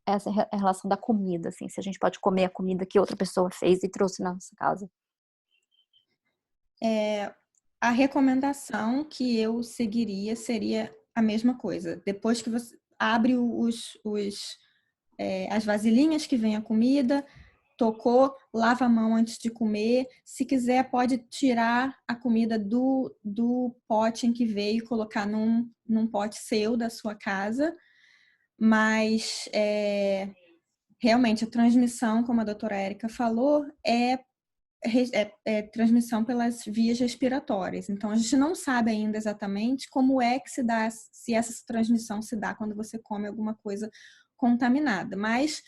Essa é a relação da comida, assim, se a gente pode comer a comida que outra pessoa fez e trouxe na nossa casa. A recomendação que eu seguiria seria a mesma coisa. Depois que você abre as vasilhinhas que vem a comida, tocou, lava a mão antes de comer. Se quiser, pode tirar a comida do pote em que veio e colocar num pote seu da sua casa. Mas realmente a transmissão, como a doutora Érica falou, é transmissão pelas vias respiratórias. Então, a gente não sabe ainda exatamente como é que se dá, se essa transmissão se dá quando você come alguma coisa contaminada. Mas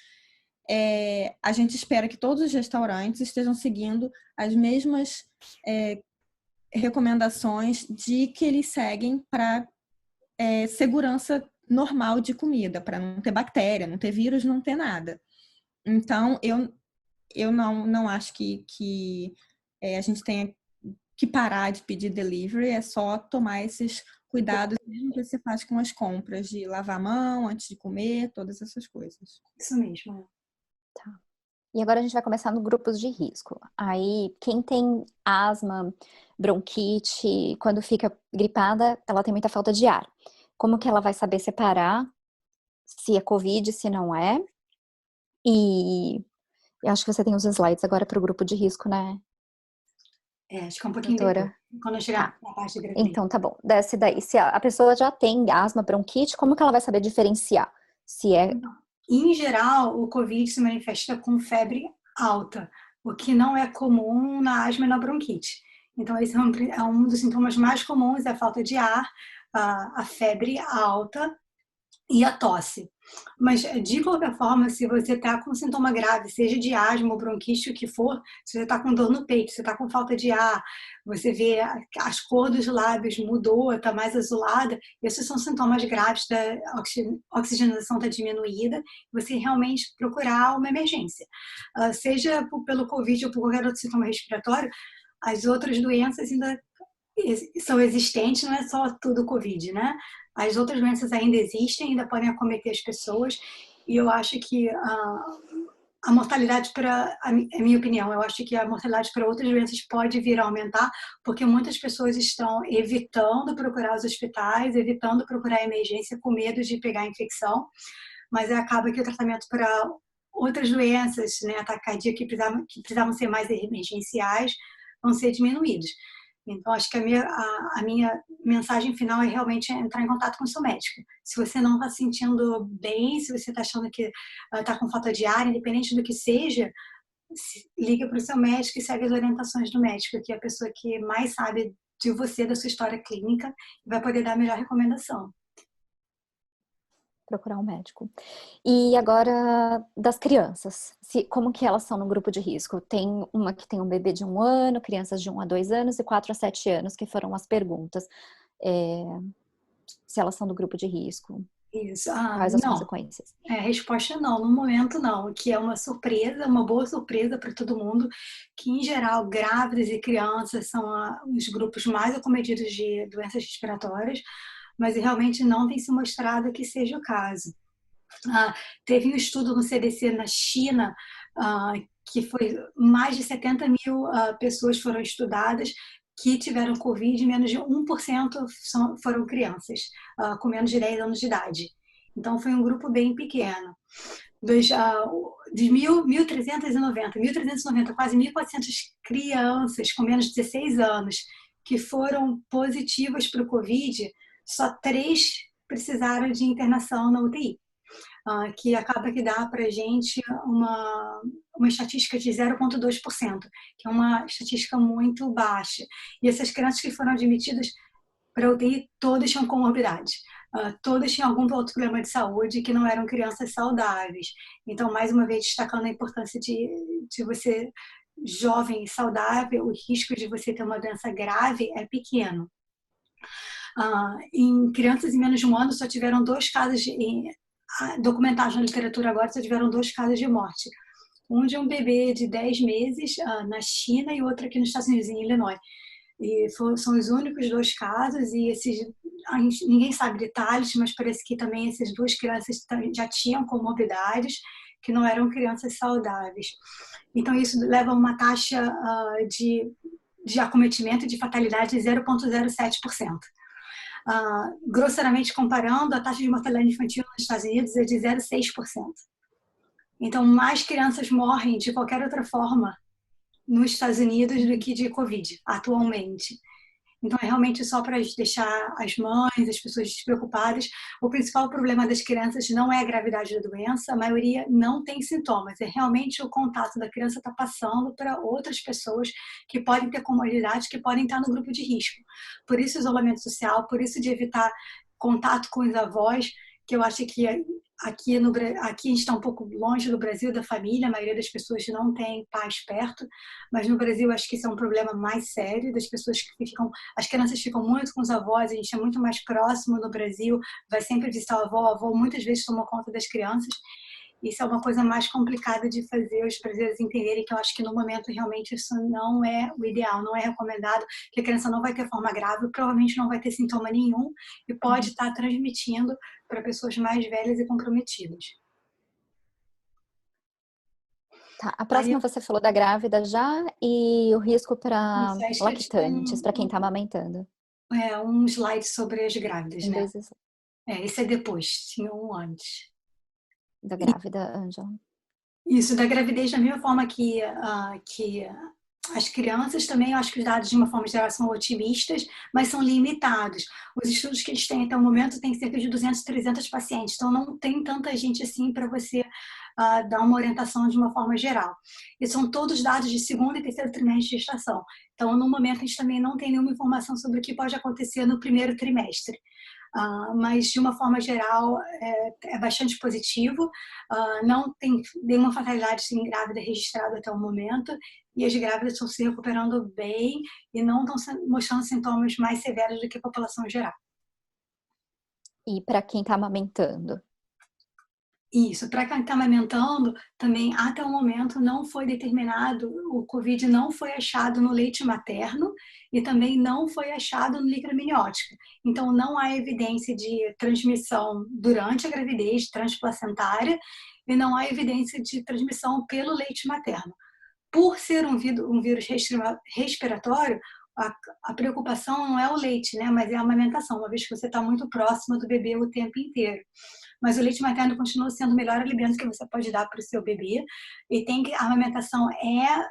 a gente espera que todos os restaurantes estejam seguindo as mesmas recomendações de que eles seguem para segurança normal de comida, para não ter bactéria, não ter vírus, não ter nada. Então, eu não acho que a gente tenha que parar de pedir delivery, é só tomar esses cuidados mesmo que você faz com as compras, de lavar a mão antes de comer, todas essas coisas. Isso mesmo. Tá. E agora a gente vai começar no grupos de risco. Aí, quem tem asma, bronquite, quando fica gripada, ela tem muita falta de ar. Como que ela vai saber separar se é Covid, se não é? E eu acho que você tem os slides agora para o grupo de risco, né? Acho que é um pouquinho doutora. Depois, quando eu chegar na parte de gravidez. Então, tá bom. Desce daí. Se a pessoa já tem asma, bronquite, como que ela vai saber diferenciar? Se é... Em geral, o Covid se manifesta com febre alta, o que não é comum na asma e na bronquite. Então, esse é um dos sintomas mais comuns, é a falta de ar, a febre alta e a tosse. Mas, de qualquer forma, se você está com sintoma grave, seja de asma ou bronquite, o que for, se você está com dor no peito, se você está com falta de ar, você vê as cores dos lábios mudou, está mais azulada, esses são sintomas graves, da oxigenação está diminuída, você realmente procurar uma emergência. Seja pelo Covid ou por qualquer outro sintoma respiratório, as outras doenças ainda são existentes, não é só tudo Covid, né? As outras doenças ainda existem, ainda podem acometer as pessoas, e eu acho que a mortalidade é minha opinião, eu acho que a mortalidade para outras doenças pode vir a aumentar, porque muitas pessoas estão evitando procurar os hospitais, evitando procurar a emergência com medo de pegar a infecção, mas acaba que o tratamento para outras doenças, né, ataque cardíaco que precisavam ser mais emergenciais, vão ser diminuídos. Então, acho que a minha mensagem final é realmente entrar em contato com o seu médico. Se você não está se sentindo bem, se você está achando que está com falta de ar, independente do que seja, liga para o seu médico e segue as orientações do médico, que é a pessoa que mais sabe de você, da sua história clínica, e vai poder dar a melhor recomendação. Procurar um médico. E agora, das crianças, como que elas são no grupo de risco? Tem uma que tem um bebê de 1 ano, crianças de 1 a 2 anos e 4 a 7 anos, que foram as perguntas. Se elas são do grupo de risco. Isso. Quais as Não. consequências? A resposta não, no momento não, que é uma surpresa, uma boa surpresa para todo mundo, que em geral grávidas e crianças são os grupos mais acometidos de doenças respiratórias, mas realmente não tem se mostrado que seja o caso. Teve um estudo no CDC na China, que foi mais de 70 mil pessoas foram estudadas que tiveram Covid, menos de 1% foram crianças, com menos de 10 anos de idade. Então, foi um grupo bem pequeno. De 1.390, quase 1.400 crianças com menos de 16 anos que foram positivas para o Covid, só 3 precisaram de internação na UTI. Que acaba que dá para a gente uma estatística de 0,2%, que é uma estatística muito baixa. E essas crianças que foram admitidas para a UTI, todas tinham comorbidade. Todas tinham algum outro problema de saúde que não eram crianças saudáveis. Então, mais uma vez, destacando a importância de você, jovem e saudável, o risco de você ter uma doença grave é pequeno. Em crianças de menos de 1 ano, só tiveram 2 casos documentados na literatura agora, só tiveram 2 casos de morte. Um de um bebê de 10 meses na China e outro aqui nos Estados Unidos, em Illinois. E são os únicos 2 casos, e ninguém sabe detalhes, mas parece que também essas 2 crianças já tinham comorbidades, que não eram crianças saudáveis. Então, isso leva a uma taxa de acometimento e de fatalidade de 0,07%. Grosseiramente comparando, a taxa de mortalidade infantil nos Estados Unidos é de 0,6%. Então, mais crianças morrem de qualquer outra forma nos Estados Unidos do que de Covid, atualmente. Então, é realmente só para deixar as mães, as pessoas despreocupadas. O principal problema das crianças não é a gravidade da doença, a maioria não tem sintomas. É realmente o contato da criança estar passando para outras pessoas que podem ter comorbidades, que podem estar no grupo de risco. Por isso, o isolamento social, por isso de evitar contato com os avós, que eu acho que aqui a gente está um pouco longe do Brasil, da família, a maioria das pessoas não tem pais perto, mas no Brasil acho que isso é um problema mais sério, das pessoas as crianças ficam muito com os avós, a gente é muito mais próximo no Brasil, vai sempre visitar a avó muitas vezes toma conta das crianças. Isso é uma coisa mais complicada de fazer os brasileiros entenderem, que eu acho que no momento realmente isso não é o ideal, não é recomendado, que a criança não vai ter forma grave, provavelmente não vai ter sintoma nenhum e pode estar transmitindo para pessoas mais velhas e comprometidas. Tá, a próxima você falou da grávida já e o risco para lactantes, para quem está amamentando. Um slide sobre as grávidas, né? Vezes... esse é depois, tinha um antes. Da grávida, Ângela. Isso, da gravidez, da mesma forma que as crianças também, eu acho que os dados de uma forma geral são otimistas, mas são limitados. Os estudos que eles têm até o momento têm cerca de 200, 300 pacientes, então não tem tanta gente assim para você dar uma orientação de uma forma geral. E são todos dados de 2º e 3º trimestre de gestação. Então, no momento, a gente também não tem nenhuma informação sobre o que pode acontecer no 1º trimestre. Mas de uma forma geral é bastante positivo, não tem nenhuma fatalidade grávida registrada até o momento, e as grávidas estão se recuperando bem e não estão mostrando sintomas mais severos do que a população geral. E para quem está amamentando? Isso, para quem está amamentando, também até o momento não foi determinado, o Covid não foi achado no leite materno e também não foi achado no líquido amniótico. Então, não há evidência de transmissão durante a gravidez transplacentária e não há evidência de transmissão pelo leite materno. Por ser um vírus respiratório, a preocupação não é o leite, né? Mas é a amamentação, uma vez que você está muito próxima do bebê o tempo inteiro. Mas o leite materno continua sendo o melhor alimento que você pode dar para o seu bebê. E a amamentação é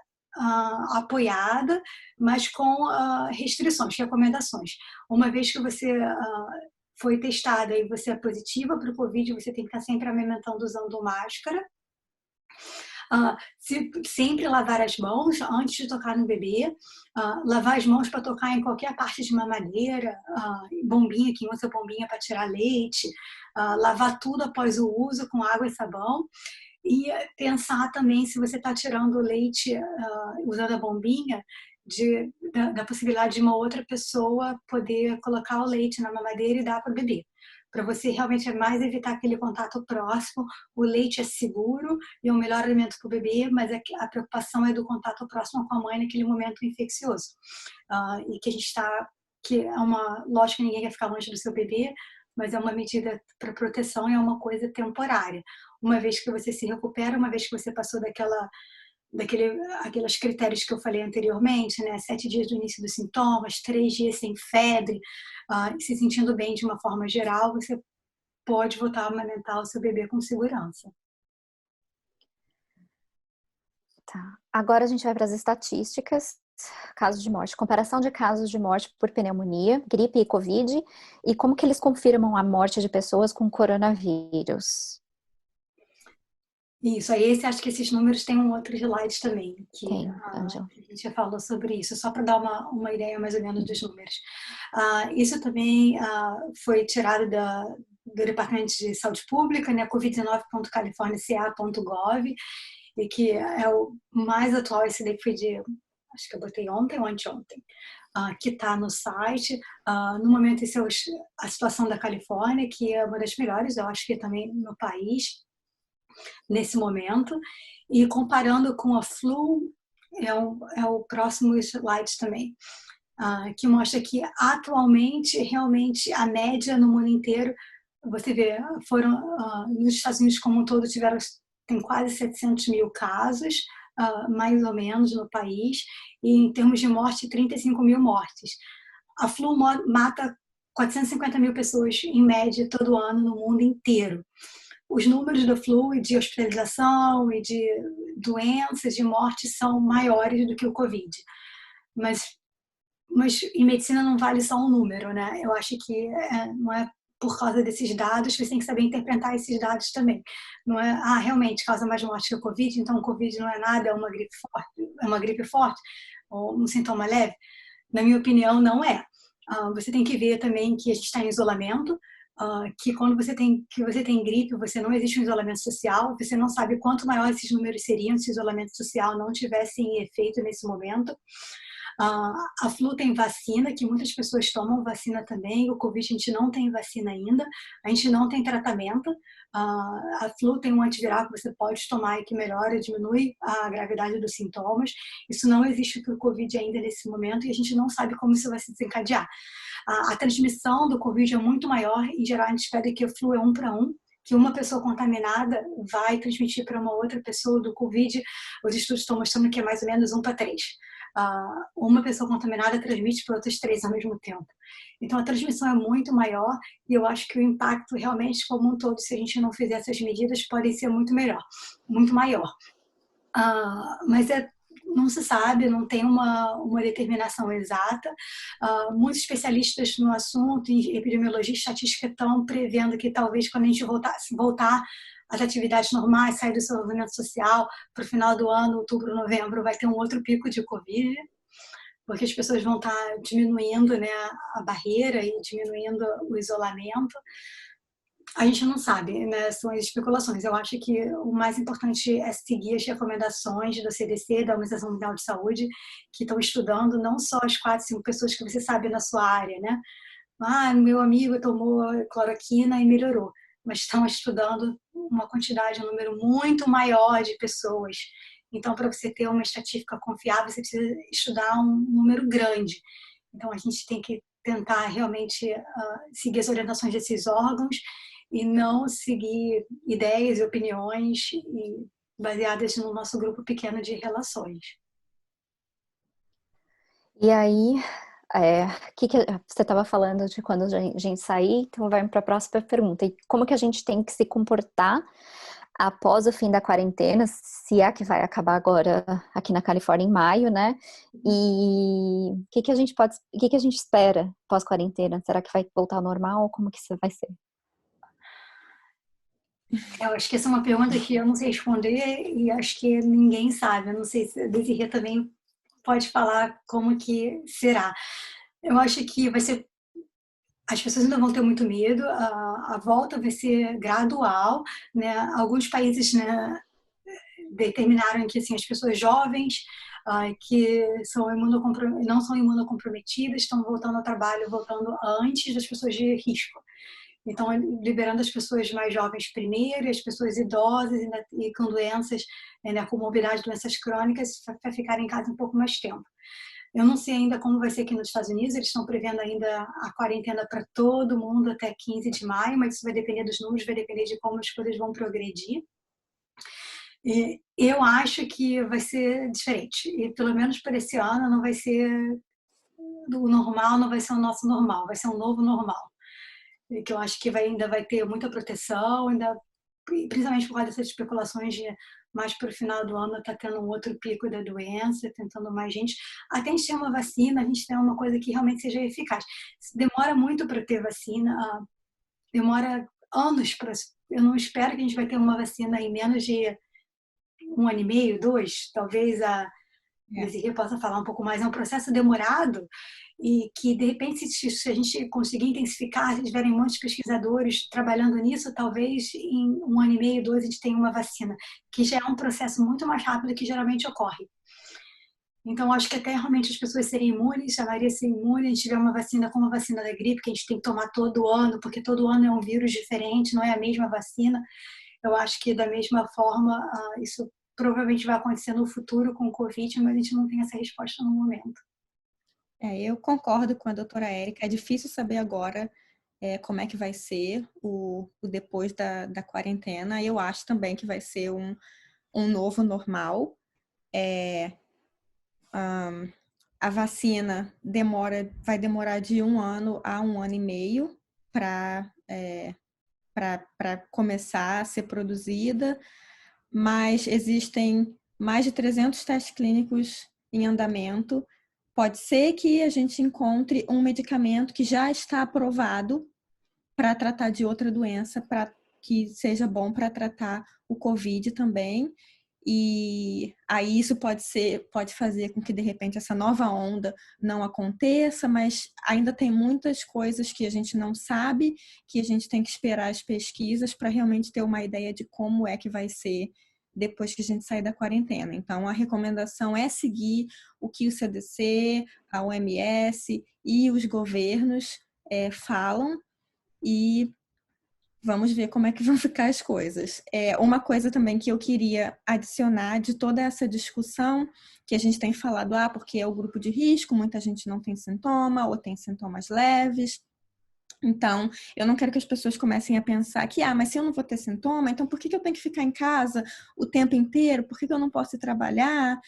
apoiada, mas com restrições, recomendações. Uma vez que você foi testada e você é positiva para o Covid, você tem que estar sempre amamentando usando máscara. Sempre lavar as mãos antes de tocar no bebê, lavar as mãos para tocar em qualquer parte de mamadeira, bombinha, que usa bombinha para tirar leite, lavar tudo após o uso com água e sabão. E pensar também, se você está tirando o leite usando a bombinha, da possibilidade de uma outra pessoa poder colocar o leite na mamadeira e dar para o bebê. Para você realmente mais evitar aquele contato próximo, o leite é seguro e é o melhor alimento para o bebê, mas a preocupação é do contato próximo com a mãe naquele momento infeccioso. E que a gente está, lógico que ninguém quer ficar longe do seu bebê, mas é uma medida para proteção e é uma coisa temporária. Uma vez que você se recupera, uma vez que você passou aqueles critérios que eu falei anteriormente, né? 7 dias do início dos sintomas, 3 dias sem febre, se sentindo bem de uma forma geral, você pode voltar a amamentar o seu bebê com segurança. Tá. Agora a gente vai para as estatísticas, casos de morte, comparação de casos de morte por pneumonia, gripe e Covid, e como que eles confirmam a morte de pessoas com coronavírus. Isso, aí acho que esses números têm um outro slide também, que a gente já falou sobre isso, só para dar uma ideia mais ou menos dos números. Isso também foi tirado do Departamento de Saúde Pública, né, covid19.californiaca.gov, e que é o mais atual, esse daí foi acho que eu botei ontem ou anteontem, que está no site. No momento, esse é a situação da Califórnia, que é uma das melhores, eu acho que também no país, nesse momento, e comparando com a flu, é o próximo slide também, que mostra que atualmente, realmente, a média no mundo inteiro, você vê, nos Estados Unidos como um todo, tem quase 700 mil casos, mais ou menos, no país, e em termos de morte, 35 mil mortes. A flu mata 450 mil pessoas, em média, todo ano, no mundo inteiro. Os números do flu e de hospitalização e de doenças, de morte, são maiores do que o Covid. Mas em medicina não vale só um número, né? Eu acho que não é por causa desses dados, você tem que saber interpretar esses dados também. Não é, realmente causa mais morte que o Covid, então o Covid não é nada, é uma gripe forte, ou um sintoma leve. Na minha opinião, não é. Você tem que ver também que a gente está em isolamento, que quando você tem gripe, você não existe um isolamento social, você não sabe quanto maior esses números seriam se o isolamento social não tivesse em efeito nesse momento. A flu tem vacina, que muitas pessoas tomam vacina também. O Covid a gente não tem vacina ainda, a gente não tem tratamento. A flu tem um antiviral que você pode tomar e que melhora, diminui a gravidade dos sintomas. Isso não existe para o Covid ainda nesse momento e a gente não sabe como isso vai se desencadear. A transmissão do Covid é muito maior. Em geral, a gente espera que a flu é 1 para 1, que uma pessoa contaminada vai transmitir para uma outra pessoa. Do Covid, os estudos estão mostrando que é mais ou menos 1 para 3. Uma pessoa contaminada transmite para outras 3 ao mesmo tempo. Então, a transmissão é muito maior e eu acho que o impacto realmente, como um todo, se a gente não fizer essas medidas, pode ser muito maior. Mas não se sabe, não tem uma determinação exata. Muitos especialistas no assunto, em epidemiologia e estatística, estão prevendo que talvez quando a gente voltar às atividades normais, sair do isolamento social, para o final do ano, outubro, novembro, vai ter um outro pico de Covid, porque as pessoas vão estar diminuindo, né, a barreira e diminuindo o isolamento. A gente não sabe, né? São as especulações. Eu acho que o mais importante é seguir as recomendações do CDC, da Organização Mundial de Saúde, que estão estudando não só as 4, 5 pessoas que você sabe na sua área, né? Meu amigo tomou cloroquina e melhorou. Mas estão estudando uma quantidade, um número muito maior de pessoas. Então, para você ter uma estatística confiável, você precisa estudar um número grande. Então, a gente tem que tentar realmente seguir as orientações desses órgãos e não seguir ideias e opiniões baseadas no nosso grupo pequeno de relações. E aí, que você estava falando de quando a gente sair, então vai para a próxima pergunta. E como que a gente tem que se comportar após o fim da quarentena, se é que vai acabar agora aqui na Califórnia em maio, né? E o que que a gente espera pós-quarentena? Será que vai voltar ao normal? Como que isso vai ser? Eu acho que essa é uma pergunta que eu não sei responder e acho que ninguém sabe. Eu não sei se a Desirê também pode falar como que será. Eu acho que vai ser. As pessoas ainda vão ter muito medo. A volta vai ser gradual, né? Alguns países, né, determinaram que assim as pessoas jovens que não são imunocomprometidas estão voltando ao trabalho, voltando antes das pessoas de risco. Então, liberando as pessoas mais jovens primeiro, as pessoas idosas e com doenças, né, comorbidades, doenças crônicas, para ficar em casa um pouco mais tempo. Eu não sei ainda como vai ser aqui nos Estados Unidos, eles estão prevendo ainda a quarentena para todo mundo até 15 de maio, mas isso vai depender dos números, vai depender de como as coisas vão progredir. E eu acho que vai ser diferente, e pelo menos para esse ano não vai ser o normal, não vai ser o nosso normal, vai ser um novo normal. E que eu acho que ainda vai ter muita proteção, ainda, principalmente por causa dessas especulações de mais para o final do ano está tendo um outro pico da doença, tentando mais gente. Até a gente ter uma vacina, a gente tem uma coisa que realmente seja eficaz. Demora muito para ter vacina, demora anos para. Eu não espero que a gente vai ter uma vacina em menos de 1 ano e meio, 2, talvez a Desirê possa falar um pouco mais. É um processo demorado e que, de repente, se a gente conseguir intensificar, se tiverem muitos pesquisadores trabalhando nisso, talvez em 1 ano e meio, 2, a gente tenha uma vacina, que já é um processo muito mais rápido que geralmente ocorre. Então, acho que até realmente as pessoas serem imunes, a maioria ser imune, a gente tiver uma vacina como a vacina da gripe, que a gente tem que tomar todo ano, porque todo ano é um vírus diferente, não é a mesma vacina. Eu acho que, da mesma forma, isso provavelmente vai acontecer no futuro com o Covid, mas a gente não tem essa resposta no momento. Eu concordo com a doutora Érica. É difícil saber agora como é que vai ser o depois da quarentena. Eu acho também que vai ser um novo normal. A vacina vai demorar de 1 ano a 1 ano e meio para começar a ser produzida, mas existem mais de 300 testes clínicos em andamento. Pode ser que a gente encontre um medicamento que já está aprovado para tratar de outra doença, para que seja bom para tratar o COVID também. E aí isso pode fazer com que de repente essa nova onda não aconteça, mas ainda tem muitas coisas que a gente não sabe, que a gente tem que esperar as pesquisas para realmente ter uma ideia de como é que vai ser depois que a gente sair da quarentena. Então, a recomendação é seguir o que o CDC, a OMS e os governos falam, e vamos ver como é que vão ficar as coisas. Uma coisa também que eu queria adicionar de toda essa discussão, que a gente tem falado, porque é o grupo de risco, muita gente não tem sintoma ou tem sintomas leves. Então, eu não quero que as pessoas comecem a pensar que, mas se eu não vou ter sintoma, então por que eu tenho que ficar em casa o tempo inteiro? Por que eu não posso ir trabalhar?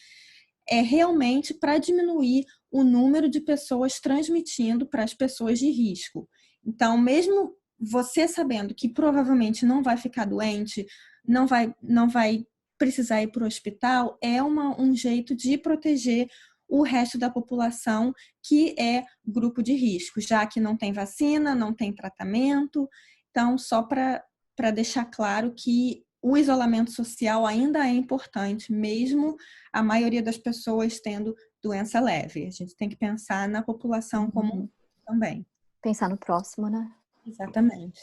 É realmente para diminuir o número de pessoas transmitindo para as pessoas de risco. Então, mesmo você sabendo que provavelmente não vai ficar doente, não vai precisar ir para o hospital, é um jeito de proteger o resto da população que é grupo de risco, já que não tem vacina, não tem tratamento. Então, só para deixar claro que o isolamento social ainda é importante, mesmo a maioria das pessoas tendo doença leve. A gente tem que pensar na população como também. Pensar no próximo, né? Exatamente.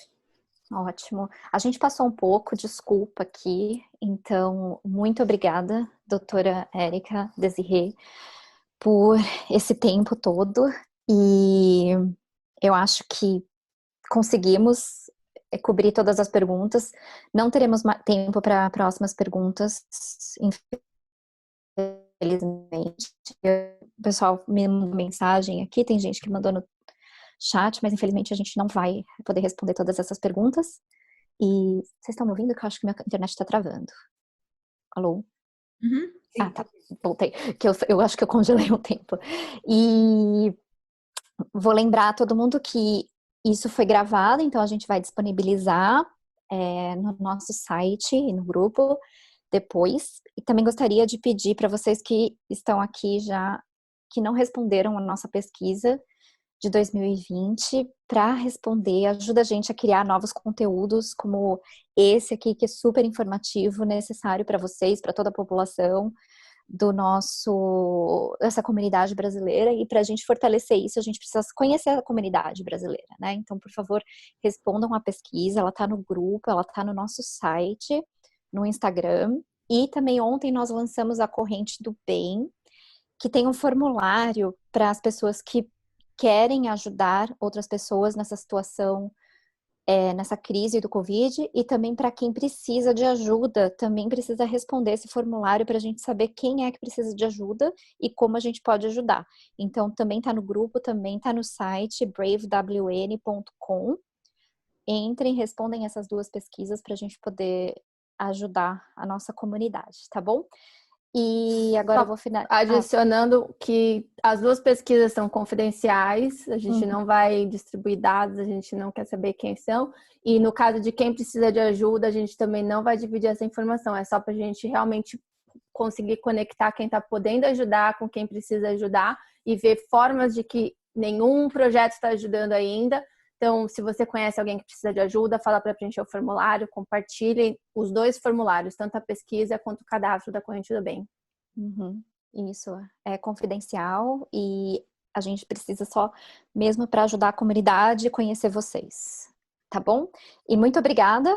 Ótimo. A gente passou um pouco, desculpa aqui. Então, muito obrigada, doutora Érica Desirê, por esse tempo todo. E eu acho que conseguimos cobrir todas as perguntas. Não teremos tempo para próximas perguntas, infelizmente. O pessoal me mandou mensagem aqui, tem gente que mandou no chat, mas infelizmente a gente não vai poder responder todas essas perguntas. E vocês estão me ouvindo? Que eu acho que minha internet está travando. Alô? Uhum. Sim, Ah, tá. Voltei. Que eu acho que eu congelei um tempo. E vou lembrar todo mundo que isso foi gravado, então a gente vai disponibilizar no nosso site e no grupo depois. E também gostaria de pedir para vocês que estão aqui já, que não responderam a nossa pesquisa de 2020, para responder, ajuda a gente a criar novos conteúdos como esse aqui, que é super informativo, necessário para vocês, para toda a população dessa comunidade brasileira, e para a gente fortalecer isso, a gente precisa conhecer a comunidade brasileira, né? Então, por favor, respondam a pesquisa, ela está no grupo, ela está no nosso site, no Instagram, e também ontem nós lançamos a Corrente do Bem, que tem um formulário para as pessoas que querem ajudar outras pessoas nessa situação, nessa crise do Covid, e também para quem precisa de ajuda, também precisa responder esse formulário para a gente saber quem é que precisa de ajuda e como a gente pode ajudar. Então, também está no grupo, também está no site bravewn.com. Entrem, respondem essas duas pesquisas para a gente poder ajudar a nossa comunidade, tá bom? E agora eu vou finalizar. Adicionando que as duas pesquisas são confidenciais, a gente não vai distribuir dados, a gente não quer saber quem são. E no caso de quem precisa de ajuda, a gente também não vai dividir essa informação. É só para a gente realmente conseguir conectar quem está podendo ajudar com quem precisa ajudar e ver formas de que nenhum projeto está ajudando ainda. Então, se você conhece alguém que precisa de ajuda, fala para preencher o formulário, compartilhem os dois formulários, tanto a pesquisa quanto o cadastro da Corrente do Bem. Isso, é confidencial e a gente precisa só mesmo para ajudar a comunidade e conhecer vocês, tá bom? E muito obrigada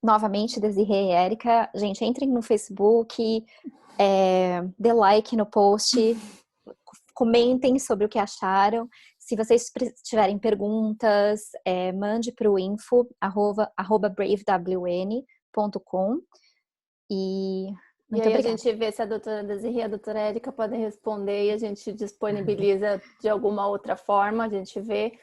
novamente, Desirê e Érica. Gente, entrem no Facebook, dê like no post, comentem sobre o que acharam. Se vocês tiverem perguntas, mande para o info@bravewn.com. E muito aí obrigada. A gente vê se a doutora Desirê e a doutora Érica podem responder e a gente disponibiliza de alguma outra forma, a gente vê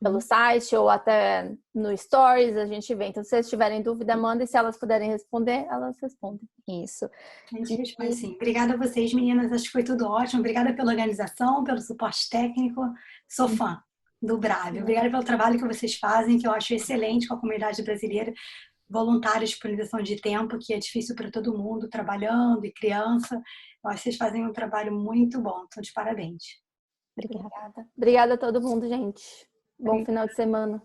pelo site ou até no Stories, a gente vê. Então, se vocês tiverem dúvida, mandem. Se elas puderem responder, elas respondem. Isso. A gente responde sim. Obrigada a vocês, meninas. Acho que foi tudo ótimo. Obrigada pela organização, pelo suporte técnico. Sou fã do Brave. Obrigada pelo trabalho que vocês fazem, que eu acho excelente com a comunidade brasileira. Voluntários, disponibilização de tempo, que é difícil para todo mundo, trabalhando e criança. Eu acho que vocês fazem um trabalho muito bom. Então, de parabéns. Obrigada. Obrigada a todo mundo, gente. Bom final de semana.